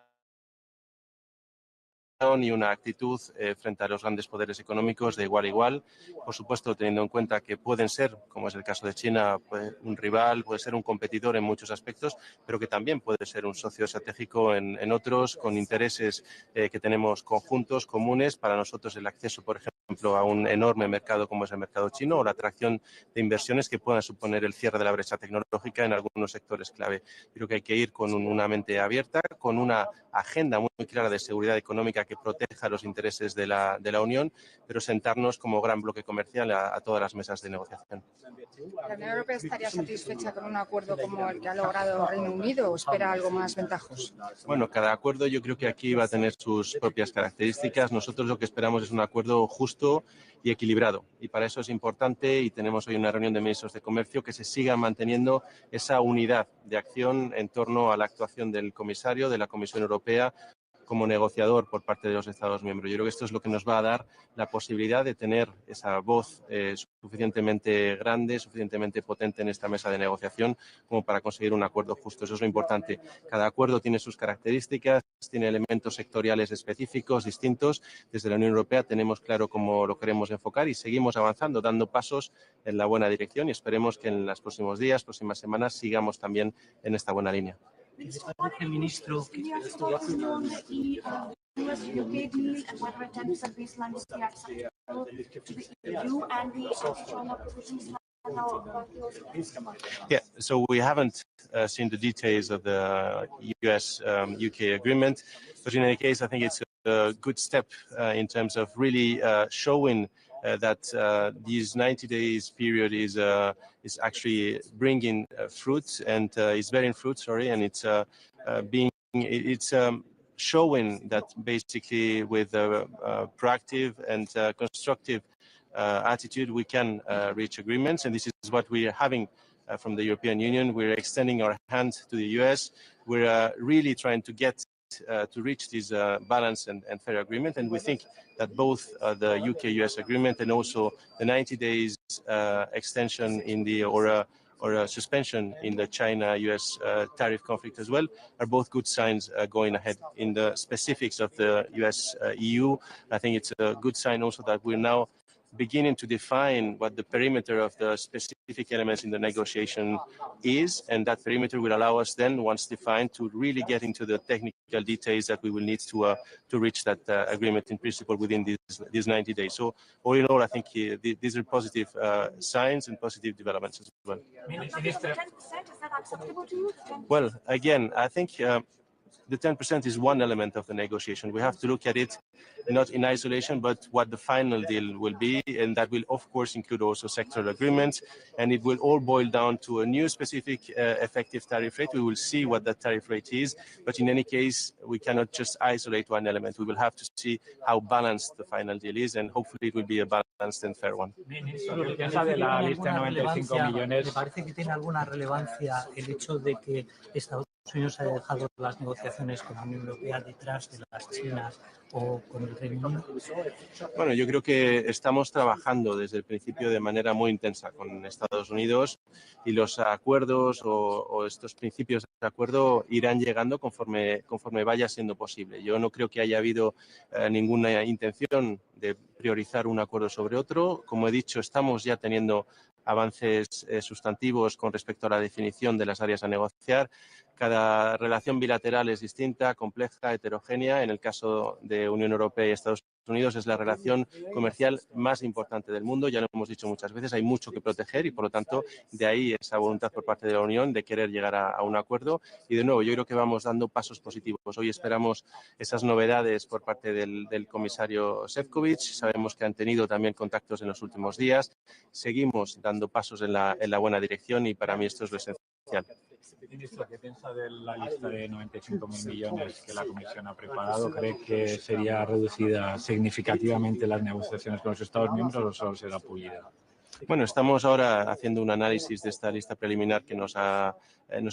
y una actitud frente a los grandes poderes económicos de igual a igual, por supuesto teniendo en cuenta que pueden ser, como es el caso de China, un rival, puede ser un competidor en muchos aspectos, pero que también puede ser un socio estratégico en otros, con intereses que tenemos conjuntos, comunes. Para nosotros el acceso, por ejemplo, a un enorme mercado como es el mercado chino, o la atracción de inversiones que puedan suponer el cierre de la brecha tecnológica en algunos sectores clave. Creo que hay que ir con una mente abierta, con una agenda muy clara de seguridad económica que proteja los intereses de la Unión, pero sentarnos como gran bloque comercial a todas las mesas de negociación. ¿La Unión Europea estaría satisfecha con un acuerdo como el que ha logrado Reino Unido o espera algo más ventajoso? Bueno, cada acuerdo yo creo que aquí va a tener sus propias características. Nosotros lo que esperamos es un acuerdo justo y equilibrado. Y para eso es importante, y tenemos hoy una reunión de ministros de comercio, que se siga manteniendo esa unidad de acción en torno a la actuación del comisario, de la Comisión Europea, como negociador por parte de los Estados miembros. Yo creo que esto es lo que nos va a dar la posibilidad de tener esa voz suficientemente grande, suficientemente potente en esta mesa de negociación como para conseguir un acuerdo justo. Eso es lo importante. Cada acuerdo tiene sus características, tiene elementos sectoriales específicos, distintos. Desde la Unión Europea tenemos claro cómo lo queremos enfocar y seguimos avanzando, dando pasos en la buena dirección y esperemos que en los próximos días, próximas semanas, sigamos también en esta buena línea. Ministro, Yeah, so we haven't seen the details of the US-UK agreement, but in any case, I think it's a good step in terms of really showing that this 90 days period is actually bringing fruit and is bearing fruit, sorry, and it's showing that basically with a proactive and constructive attitude we can reach agreements, and this is what we are having from the European Union. We're extending our hand to the US. We're really trying to get to reach this balanced and fair agreement, and we think that both the UK-US agreement and also the 90 days extension in the or a suspension in the China-US tariff conflict as well are both good signs going ahead. In the specifics of the US-EU, I think it's a good sign also that we're now beginning to define what the perimeter of the specific elements in the negotiation is, and that perimeter will allow us then, once defined, to really get into the technical details that we will need to reach that agreement in principle within these 90 days. So all in all, I think these are positive signs and positive developments as well. Well, again, I think the 10% is one element of the negotiation. We have to look at it not in isolation, but what the final deal will be, and that will of course include also sectoral agreements, and it will all boil down to a new specific effective tariff rate. We will see what that tariff rate is, but in any case, we cannot just isolate one element. We will have to see how balanced the final deal is, and hopefully it will be a balanced and fair one. ¿Qué piensa de la lista de 95 millones? ¿Le parece que tiene alguna relevancia el hecho de que Estados Unidos haya dejado las negociaciones con la Unión Europea detrás de las chinas o con el Reino Unido? Bueno, yo creo que estamos trabajando desde el principio de manera muy intensa con Estados Unidos y los acuerdos o estos principios de acuerdo irán llegando conforme vaya siendo posible. Yo no creo que haya habido ninguna intención de priorizar un acuerdo sobre otro. Como he dicho, estamos ya teniendo avances sustantivos con respecto a la definición de las áreas a negociar. Cada relación bilateral es distinta, compleja, heterogénea. En el caso de Unión Europea y Estados Unidos es la relación comercial más importante del mundo. Ya lo hemos dicho muchas veces, hay mucho que proteger y por lo tanto de ahí esa voluntad por parte de la Unión de querer llegar a un acuerdo. Y de nuevo, yo creo que vamos dando pasos positivos. Hoy esperamos esas novedades por parte del comisario Šefčovič. Sabemos que han tenido también contactos en los últimos días. Seguimos dando pasos en la buena dirección y para mí esto es lo esencial. Ministro, ¿qué piensa de la lista de 95.000 millones que la Comisión ha preparado? ¿Cree que sería reducida significativamente las negociaciones con los Estados miembros o solo será pullida? Bueno, estamos ahora haciendo un análisis de esta lista preliminar que nos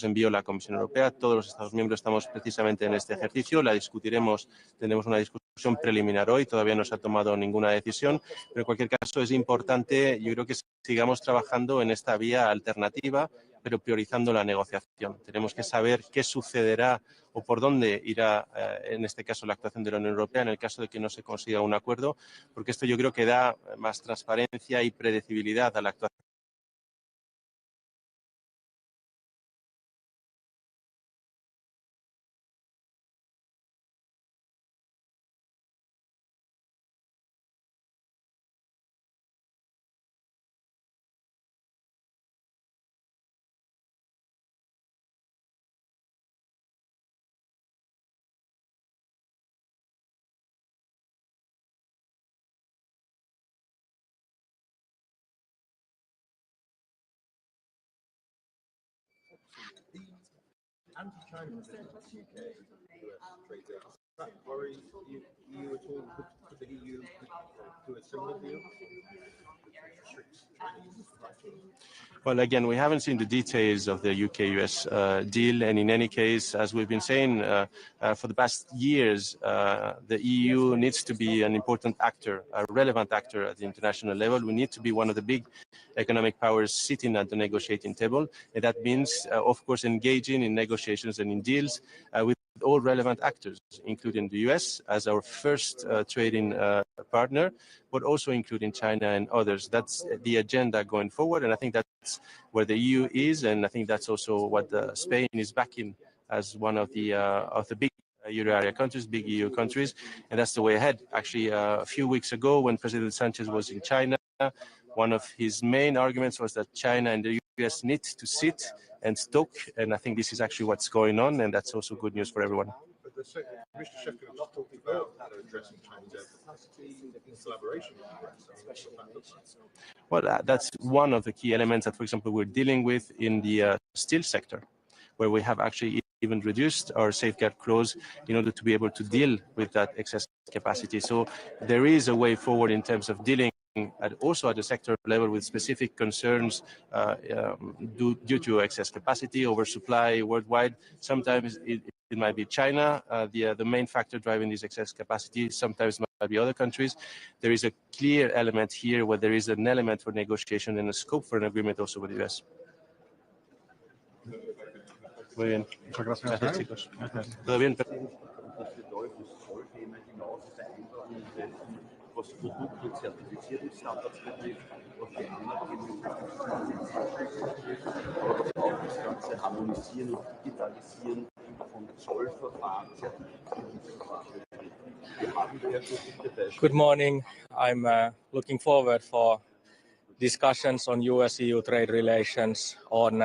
envió la Comisión Europea. Todos los Estados miembros estamos precisamente en este ejercicio. La discutiremos, tendremos una discusión preliminar hoy. Todavía no se ha tomado ninguna decisión, pero en cualquier caso es importante, yo creo que sigamos trabajando en esta vía alternativa, pero priorizando la negociación. Tenemos que saber qué sucederá o por dónde irá, en este caso, la actuación de la Unión Europea en el caso de que no se consiga un acuerdo, porque esto yo creo que da más transparencia y predecibilidad a la actuación Anti-China trade deal, does that worry EU at all? Could the EU do a similar deal? Well, again, we haven't seen the details of the UK-US deal, and in any case, as we've been saying for the past years, the EU needs to be an important actor, a relevant actor at the international level. We need to be one of the big economic powers sitting at the negotiating table, and that means, of course, engaging in negotiations and in deals with all relevant actors, including the US as our first trading partner, but also including China and others. That's the agenda going forward, and I think that's where the EU is, and I think that's also what Spain is backing as one of the big Euro area countries, big EU countries, and that's the way ahead. Actually, a few weeks ago, when President Sanchez was in China, one of his main arguments was that China and the US need to sit and talk, and I think this is actually what's going on, and that's also good news for everyone. But Mr. Sheffield just talked about addressing Chinese collaboration. Well, that's one of the key elements that, for example, we're dealing with in the steel sector, where we have actually even reduced our safeguard clause in order to be able to deal with that excess capacity. So there is a way forward in terms of dealing also at the sector level with specific concerns due to excess capacity, oversupply worldwide. Sometimes it might be China, the main factor driving this excess capacity. Sometimes it might be other countries. There is a clear element here where there is an element for negotiation and a scope for an agreement also with the US. Muy bien. Muchas gracias. Gracias, chicos. Todo bien. Was Produkt- und Zertifizierungsstandards betrifft, was die Anerkennung betrifft, aber auch das ganze Harmonisieren und Digitalisieren von Zollverfahren, Zertifizierungsverfahren betrifft. Wir haben daher schon gute Beispiele. Good morning. I'm looking forward for discussions on US-EU trade relations, on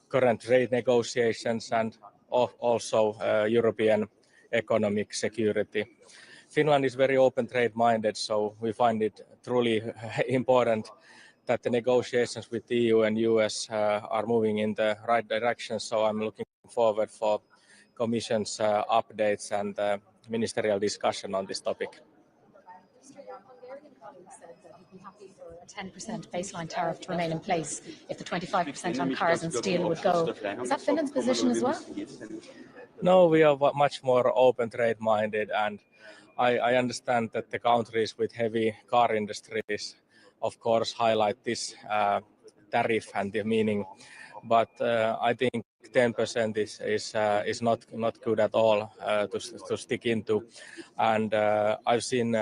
current trade negotiations, and also European economic security. Finland is very open trade-minded, so we find it truly important that the negotiations with the EU and US are moving in the right direction. So I'm looking forward for Commission's updates and ministerial discussion on this topic. Be happy for a 10% baseline tariff to remain in place if the 25% on cars and steel would go. Is that Finland's position as well? No, we are much more open trade-minded, and I understand that the countries with heavy car industries, of course, highlight this tariff and the meaning. But I think 10% is not good at all to stick into. And I've seen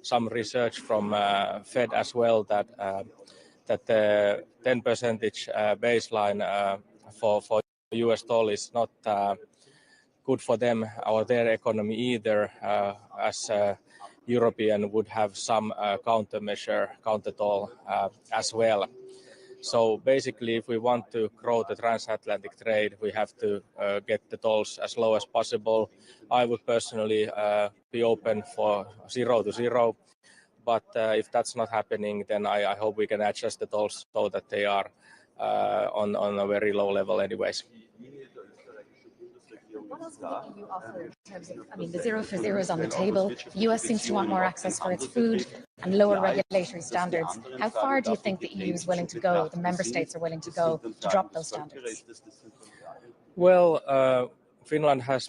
some research from Fed as well that the 10% baseline for US toll is not good for them or their economy either, as European would have some countermeasure, counter toll as well. So basically, if we want to grow the transatlantic trade, we have to get the tolls as low as possible. I would personally be open for 0 to 0, but if that's not happening, then I hope we can adjust the tolls so that they are on a very low level anyways. What else would the EU offer in terms of, the 0 for 0 is on the table. The US seems to want more access for its food and lower regulatory standards. How far do you think the EU is willing to go, the member states are willing to go to drop those standards? Well, Finland has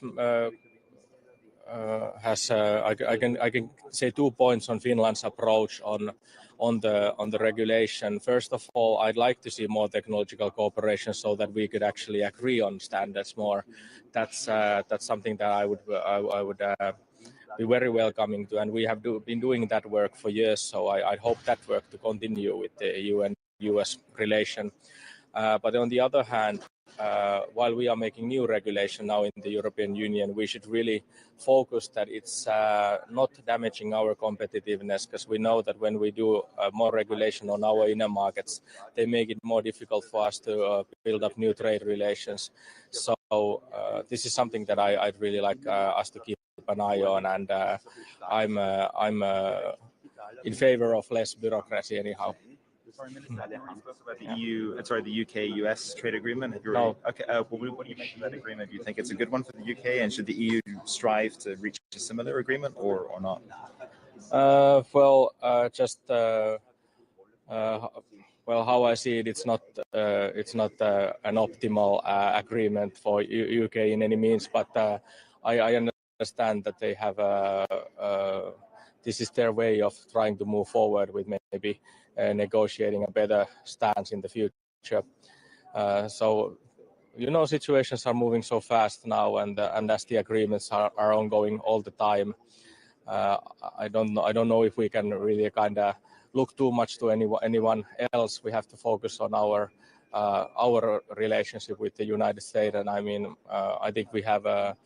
I can say 2 points on Finland's approach on the regulation. First of all, I'd like to see more technological cooperation so that we could actually agree on standards more. That's something that I would be very welcoming to, and we have been doing that work for years. So I hope that work to continue with the EU and US relation. But on the other hand, while we are making new regulation now in the European Union, we should really focus that it's not damaging our competitiveness, because we know that when we do more regulation on our inner markets, they make it more difficult for us to build up new trade relations. So this is something that I'd really like us to keep an eye on, and I'm in favor of less bureaucracy anyhow. Foreign Minister Alejandro spoke about the UK-US trade agreement. Have you No. Okay. What do you make of that agreement? Do you think it's a good one for the UK, and should the EU strive to reach a similar agreement, or not? Well, how I see it, it's not an optimal agreement for UK in any means, but I understand that they have this is their way of trying to move forward with maybe negotiating a better stance in the future. So, situations are moving so fast now, and as the agreements are ongoing all the time, I don't know if we can really kind of look too much to anyone else. We have to focus on our relationship with the United States, and I mean, I think we have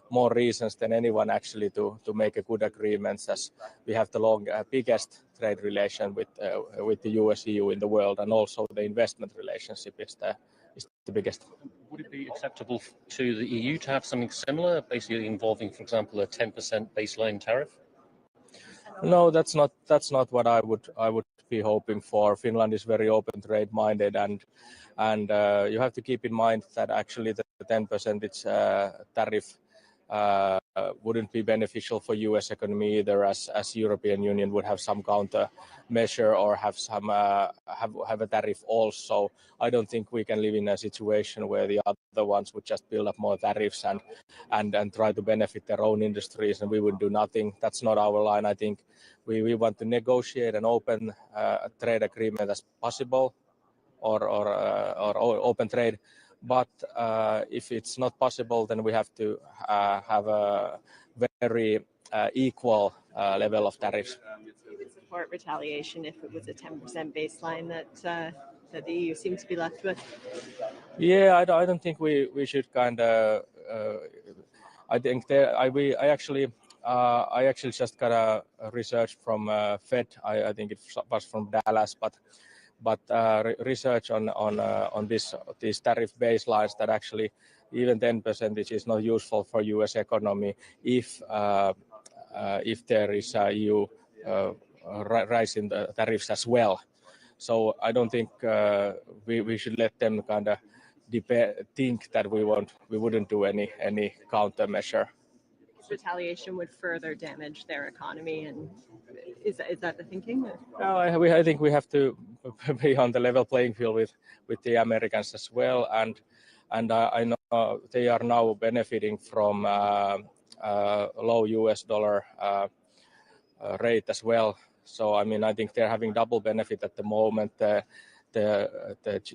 more reasons than anyone actually to make a good agreements, as we have the biggest trade relation with the US-EU in the world, and also the investment relationship is the biggest. Would it be acceptable to the EU to have something similar, basically involving, for example, a 10% baseline tariff? No, that's not what I would be hoping for. Finland is very open trade minded, and you have to keep in mind that actually the 10% tariff wouldn't be beneficial for US economy either, as European Union would have some counter measure or have some have a tariff also. I don't think we can live in a situation where the other ones would just build up more tariffs and try to benefit their own industries, and we would do nothing. That's not our line. I think we want to negotiate an open trade agreement as possible, or open trade. But if it's not possible, then we have to have a very equal level of tariffs. You would support retaliation if it was a 10% baseline that the EU seems to be left with? Yeah, I don't think we should kind of. I think I actually just got a research from Fed. I think it was from Dallas, but research on these tariff baselines that actually even 10% is not useful for U.S. economy if there is a EU rise in the tariffs as well. So I don't think we should let them kind of think that we wouldn't do any countermeasure. Retaliation would further damage their economy, and is that the thinking? No, I think we have to be on the level playing field with the Americans as well, and I know they are now benefiting from low US dollar rate as well. So I mean, I think they're having double benefit at the moment. The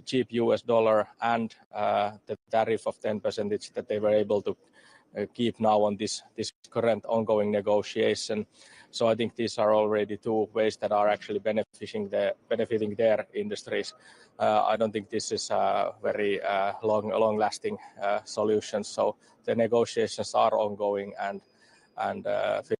cheap US dollar and the tariff of 10% that they were able to keep now on this current ongoing negotiation. So I think these are already two ways that are actually benefiting their industries. I don't think this is a very long-lasting solution. So the negotiations are ongoing, and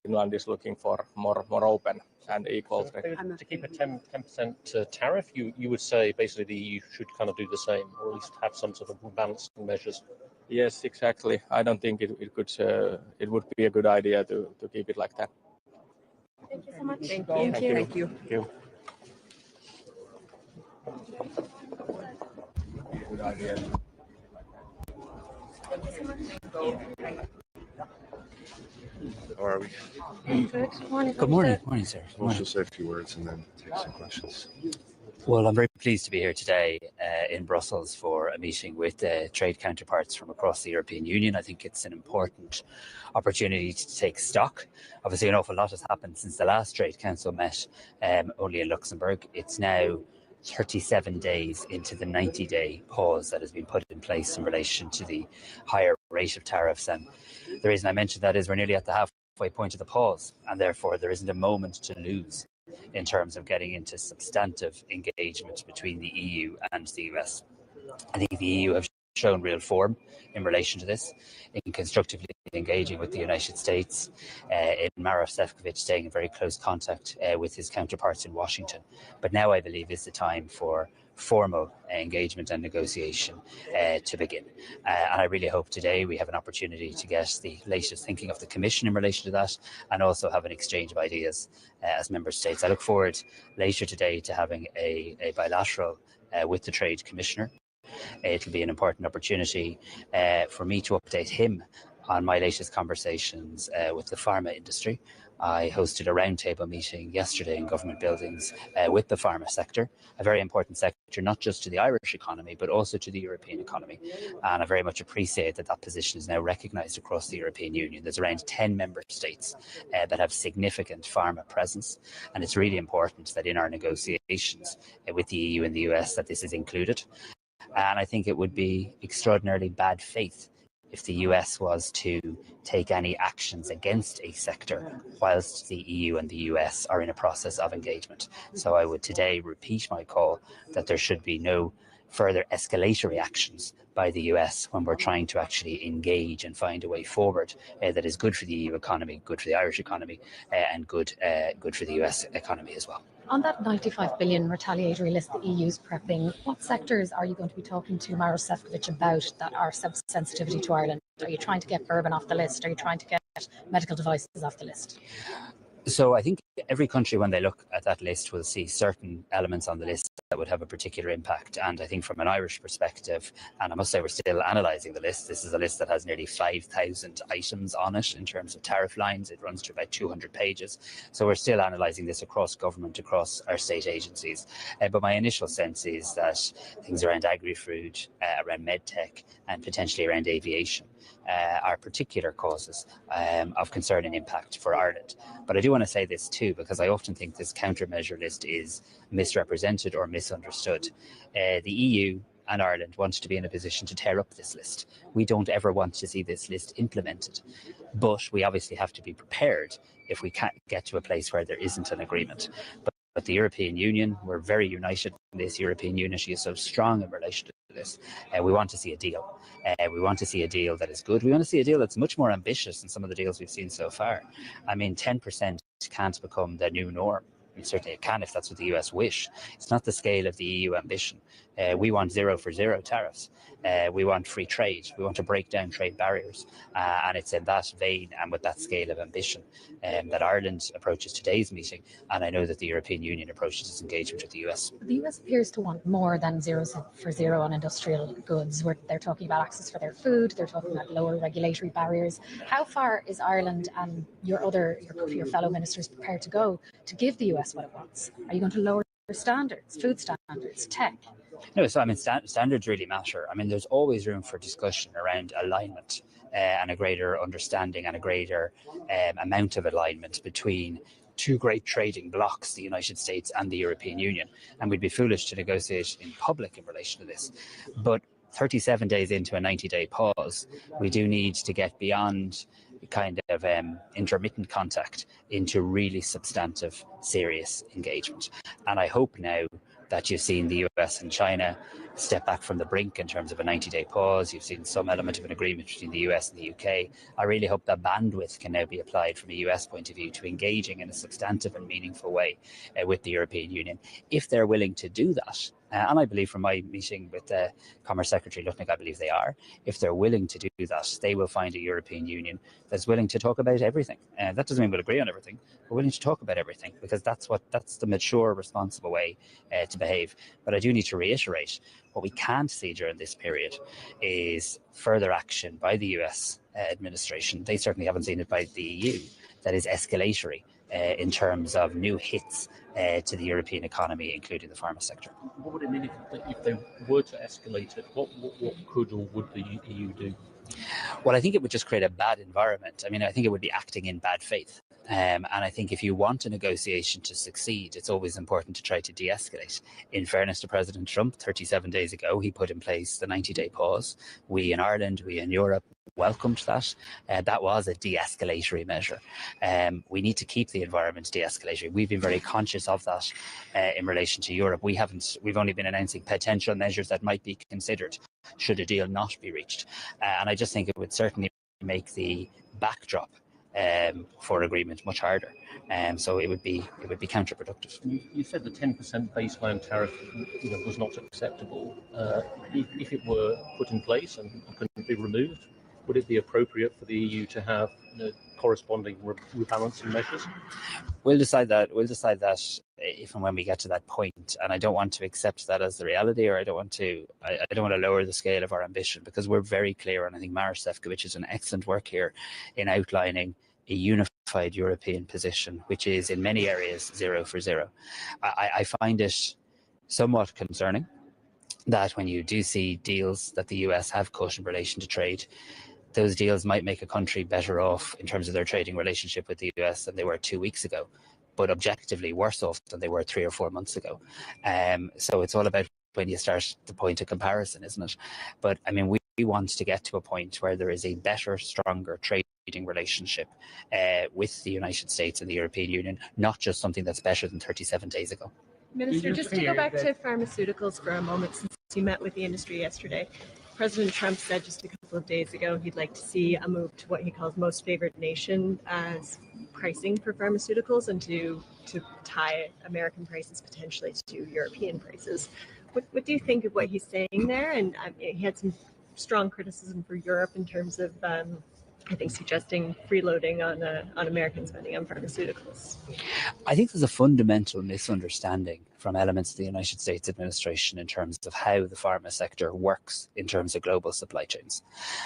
Finland is looking for more open and equal trade. To keep a 10% tariff, you would say basically the EU should kind of do the same, or at least have some sort of balancing measures. Yes, exactly. I don't think it would be a good idea to keep it like that. Thank you so much. Thank you. Thank you. Thank you. Good idea. How are we? Good morning. Good morning. Morning, sir. We'll just say a few words and then take some questions. Well, I'm very pleased to be here today in Brussels for a meeting with trade counterparts from across the European Union. I think it's an important opportunity to take stock. Obviously, an awful lot has happened since the last Trade Council met only in Luxembourg. It's now 37 days into the 90-day pause that has been put in place in relation to the higher rate of tariffs. And the reason I mentioned that is we're nearly at the halfway point of the pause, and therefore there isn't a moment to lose in terms of getting into substantive engagement between the EU and the US. I think the EU have shown real form in relation to this, in constructively engaging with the United States, in Maroš Šefčovič staying in very close contact with his counterparts in Washington. But now I believe is the time for formal engagement and negotiation to begin. And I really hope today we have an opportunity to get the latest thinking of the Commission in relation to that, and also have an exchange of ideas as Member States. I look forward later today to having a bilateral with the Trade Commissioner. It'll be an important opportunity for me to update him on my latest conversations with the pharma industry. I hosted a roundtable meeting yesterday in government buildings with the pharma sector, a very important sector, not just to the Irish economy, but also to the European economy. And I very much appreciate that that position is now recognised across the European Union. There's around 10 member states that have significant pharma presence. And it's really important that in our negotiations with the EU and the US that this is included. And I think it would be extraordinarily bad faith if the US was to take any actions against a sector whilst the EU and the US are in a process of engagement. So I would today repeat my call that there should be no further escalatory actions by the US when we're trying to actually engage and find a way forward that is good for the EU economy, good for the Irish economy, and good for the US economy as well. On that 95 billion retaliatory list the EU's prepping, what sectors are you going to be talking to Maros Sefcovic about that are sensitivity to Ireland? Are you trying to get bourbon off the list? Are you trying to get medical devices off the list? So I think every country, when they look at that list, will see certain elements on the list that would have a particular impact. And I think from an Irish perspective, and I must say we're still analysing the list, this is a list that has nearly 5,000 items on it in terms of tariff lines. It runs to about 200 pages. So we're still analysing this across government, across our state agencies. But my initial sense is that things around agri-food, around medtech, and potentially around aviation are particular causes of concern and impact for Ireland. But I do want to say this too, because I often think this countermeasure list is misrepresented or misunderstood. The EU and Ireland want to be in a position to tear up this list. We don't ever want to see this list implemented. But we obviously have to be prepared if we can't get to a place where there isn't an agreement. But the European Union, we're very united in this. European unity is so strong in relation to this. We want to see a deal. We want to see a deal that is good. We want to see a deal that's much more ambitious than some of the deals we've seen so far. I mean, 10% can't become the new norm. I mean, certainly it can if that's what the US wish. It's not the scale of the EU ambition. We want 0 for 0 tariffs. We want free trade. We want to break down trade barriers. And it's in that vein and with that scale of ambition that Ireland approaches today's meeting. And I know that the European Union approaches its engagement with the US. The US appears to want more than 0 for 0 on industrial goods. They're talking about access for their food. They're talking about lower regulatory barriers. How far is Ireland and your fellow ministers prepared to go to give the US what it wants? Are you going to lower standards, food standards, tech? No, so I mean, standards really matter. I mean, there's always room for discussion around alignment and a greater understanding and a greater amount of alignment between two great trading blocs, the United States and the European Union. And we'd be foolish to negotiate in public in relation to this. But 37 days into a 90-day pause, we do need to get beyond kind of intermittent contact into really substantive, serious engagement. And I hope now that you've seen the US and China step back from the brink in terms of a 90-day pause. You've seen some element of an agreement between the US and the UK. I really hope that bandwidth can now be applied from a US point of view to engaging in a substantive and meaningful way with the European Union. If they're willing to do that, and I believe from my meeting with the Commerce Secretary Lutnick, I believe they are. If they're willing to do that, they will find a European Union that's willing to talk about everything. That doesn't mean we'll agree on everything. We're willing to talk about everything because that's the mature, responsible way to behave. But I do need to reiterate, what we can't see during this period is further action by the US administration. They certainly haven't seen it by the EU. That is escalatory in terms of new hits to the European economy, including the pharma sector. What would it mean if they were to escalate it? What could or would the EU do? Well, I think it would just create a bad environment. I mean, I think it would be acting in bad faith. And I think if you want a negotiation to succeed, it's always important to try to de-escalate. In fairness to President Trump, 37 days ago, he put in place the 90-day pause. We in Ireland, we in Europe welcomed that. That was a de-escalatory measure. We need to keep the environment de-escalatory. We've been very conscious of that in relation to Europe. We've only been announcing potential measures that might be considered should a deal not be reached. And I just think it would certainly make the backdrop for agreement much harder. So it would be counterproductive. You said the 10% baseline tariff, was not acceptable. If it were put in place and couldn't be removed, would it be appropriate for the EU to have corresponding rebalancing measures? We'll decide that if and when we get to that point, and I don't want to accept that as the reality, or I don't want to lower the scale of our ambition, because we're very clear, and I think Maroš Šefčovič has done excellent work here in outlining a unified European position, which is in many areas 0 for 0. I find it somewhat concerning that when you do see deals that the US have cut in relation to trade, those deals might make a country better off in terms of their trading relationship with the US than they were 2 weeks ago, but objectively worse off than they were 3 or 4 months ago. So it's all about when you start the point of comparison, isn't it? But I mean, we want to get to a point where there is a better, stronger trading relationship with the United States and the European Union, not just something that's better than 37 days ago. Minister, just to go back to pharmaceuticals for a moment, since you met with the industry yesterday, President Trump said just a couple of days ago he'd like to see a move to what he calls most favored nation as pricing for pharmaceuticals, and to tie American prices potentially to European prices. What do you think of what he's saying there? And he had some strong criticism for Europe in terms of, I think, suggesting freeloading on American spending on pharmaceuticals. I think there's a fundamental misunderstanding from elements of the United States administration in terms of how the pharma sector works in terms of global supply chains.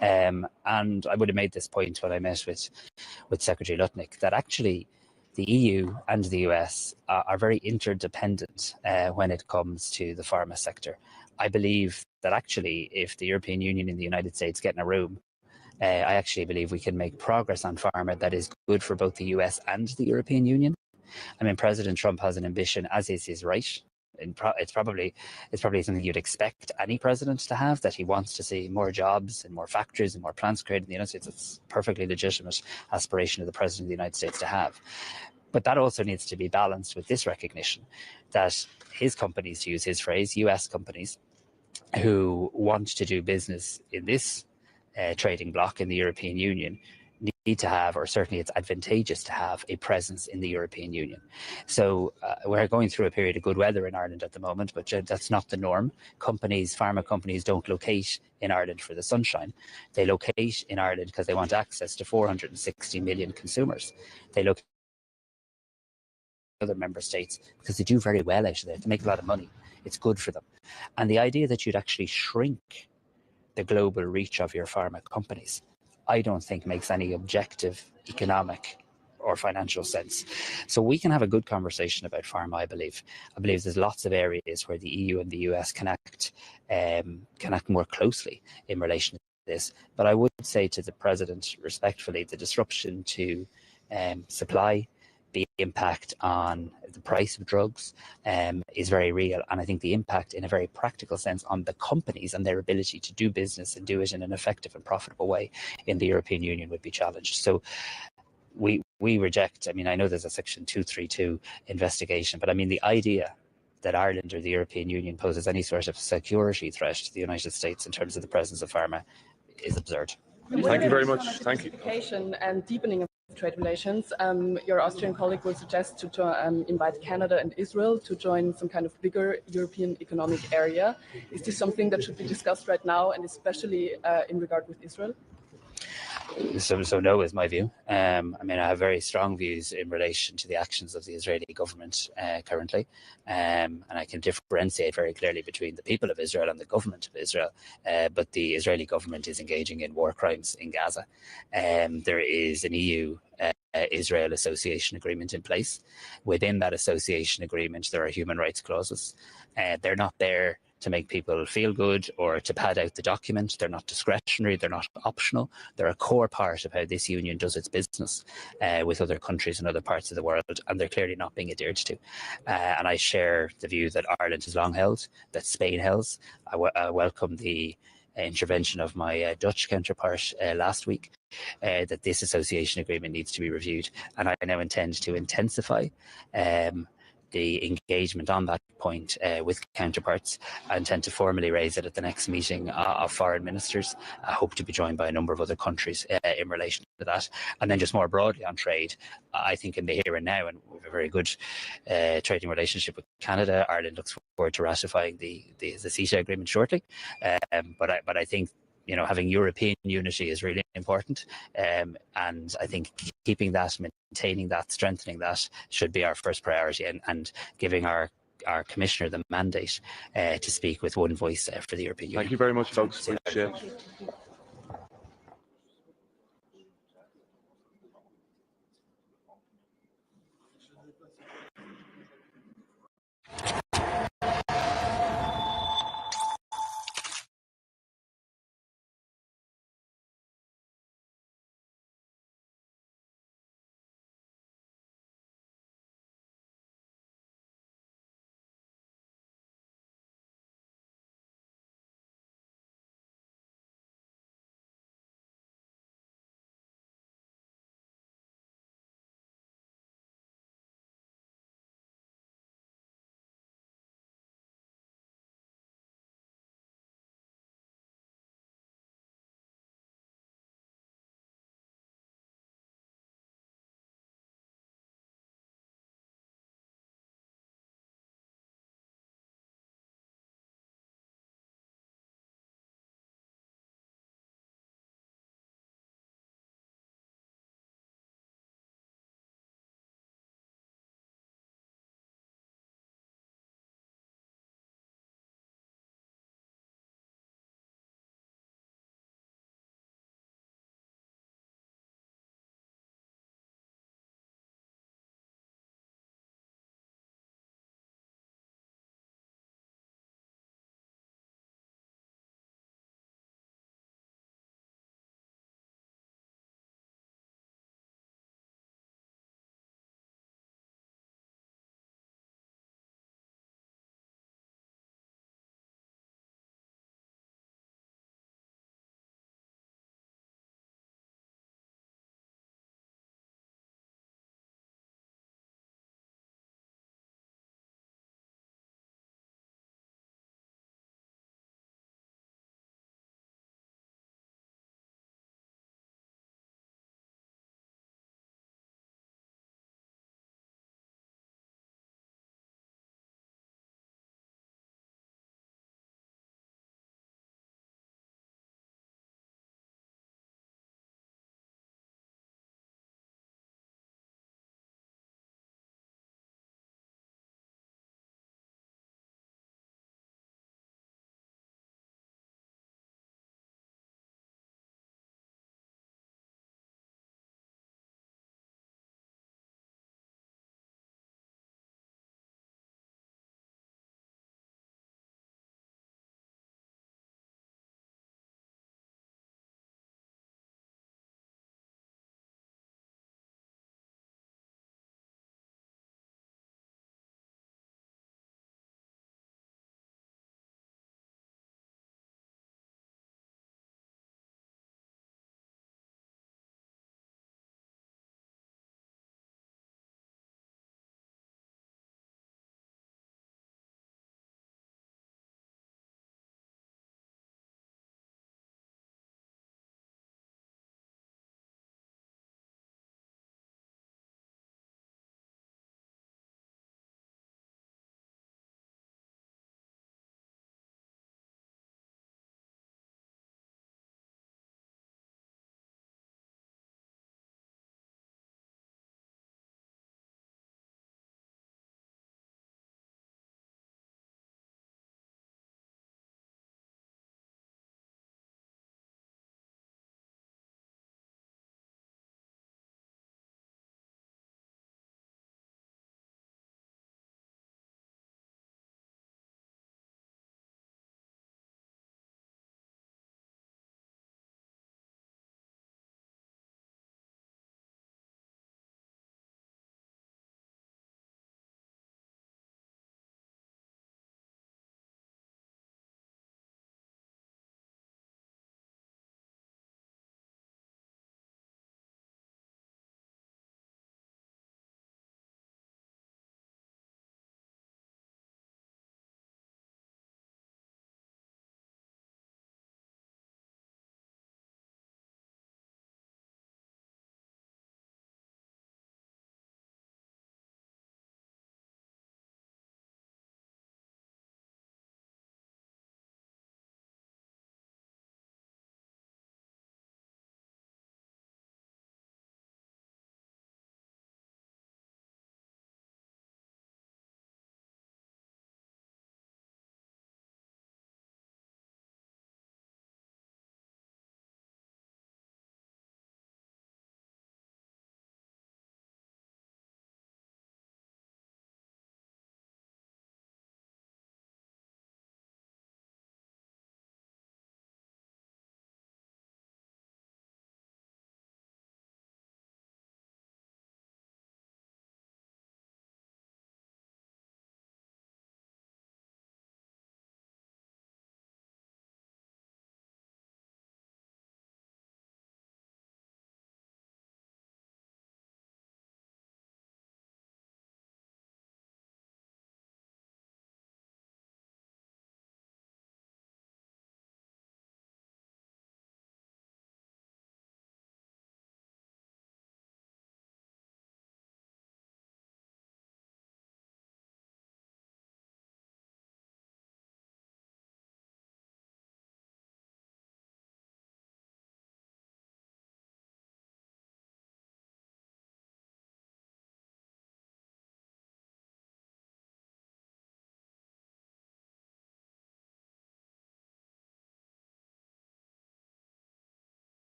And I would have made this point when I met with Secretary Lutnick, that actually the EU and the US are very interdependent when it comes to the pharma sector. I believe that actually if the European Union and the United States get in a room, I actually believe we can make progress on pharma that is good for both the US and the European Union. I mean, President Trump has an ambition, as is his right. And it's probably something you'd expect any president to have, that he wants to see more jobs and more factories and more plants created in the United States. It's a perfectly legitimate aspiration of the President of the United States to have. But that also needs to be balanced with this recognition that his companies, to use his phrase, US companies, who want to do business in this trading bloc in the European Union, need to have, or certainly it's advantageous to have, a presence in the European Union. So we're going through a period of good weather in Ireland at the moment, but that's not the norm. Pharma companies don't locate in Ireland for the sunshine. They locate in Ireland because they want access to 460 million consumers. They locate in other member states because they do very well out of there. They make a lot of money. It's good for them. And the idea that you'd actually shrink the global reach of your pharma companies, I don't think makes any objective economic or financial sense. So we can have a good conversation about pharma, I believe. I believe there's lots of areas where the EU and the US can act more closely in relation to this. But I would say to the President, respectfully, the disruption to supply, the impact on the price of drugs is very real. And I think the impact in a very practical sense on the companies and their ability to do business and do it in an effective and profitable way in the European Union would be challenged. So we reject, I mean, I know there's a Section 232 investigation, but I mean, the idea that Ireland or the European Union poses any sort of security threat to the United States in terms of the presence of pharma is absurd. Thank you very much. Thank you. And deepening of trade relations. Your Austrian colleague will suggest to invite Canada and Israel to join some kind of bigger European economic area. Is this something that should be discussed right now, and especially in regard with Israel? So no is my view. I mean, I have very strong views in relation to the actions of the Israeli government currently, and I can differentiate very clearly between the people of Israel and the government of Israel. But the Israeli government is engaging in war crimes in Gaza. There is an EU-Israel association agreement in place. Within that association agreement, there are human rights clauses. They're not there to make people feel good or to pad out the document. They're not discretionary, they're not optional. They're a core part of how this union does its business with other countries and other parts of the world, and they're clearly not being adhered to. And I share the view that Ireland has long held, that Spain holds. I welcome the intervention of my Dutch counterpart last week, that this association agreement needs to be reviewed, and I now intend to intensify the engagement on that point with counterparts. I intend to formally raise it at the next meeting of foreign ministers. I hope to be joined by a number of other countries in relation to that. And then just more broadly on trade, I think in the here and now, and we have a very good trading relationship with Canada. Ireland looks forward to ratifying the CETA agreement shortly. But I think, you know, having European unity is really important, and I think keeping that, maintaining that, strengthening that should be our first priority, and giving our commissioner the mandate to speak with one voice for the European Union. Thank you very much, folks. Appreciate it.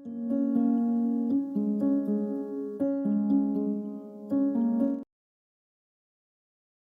you.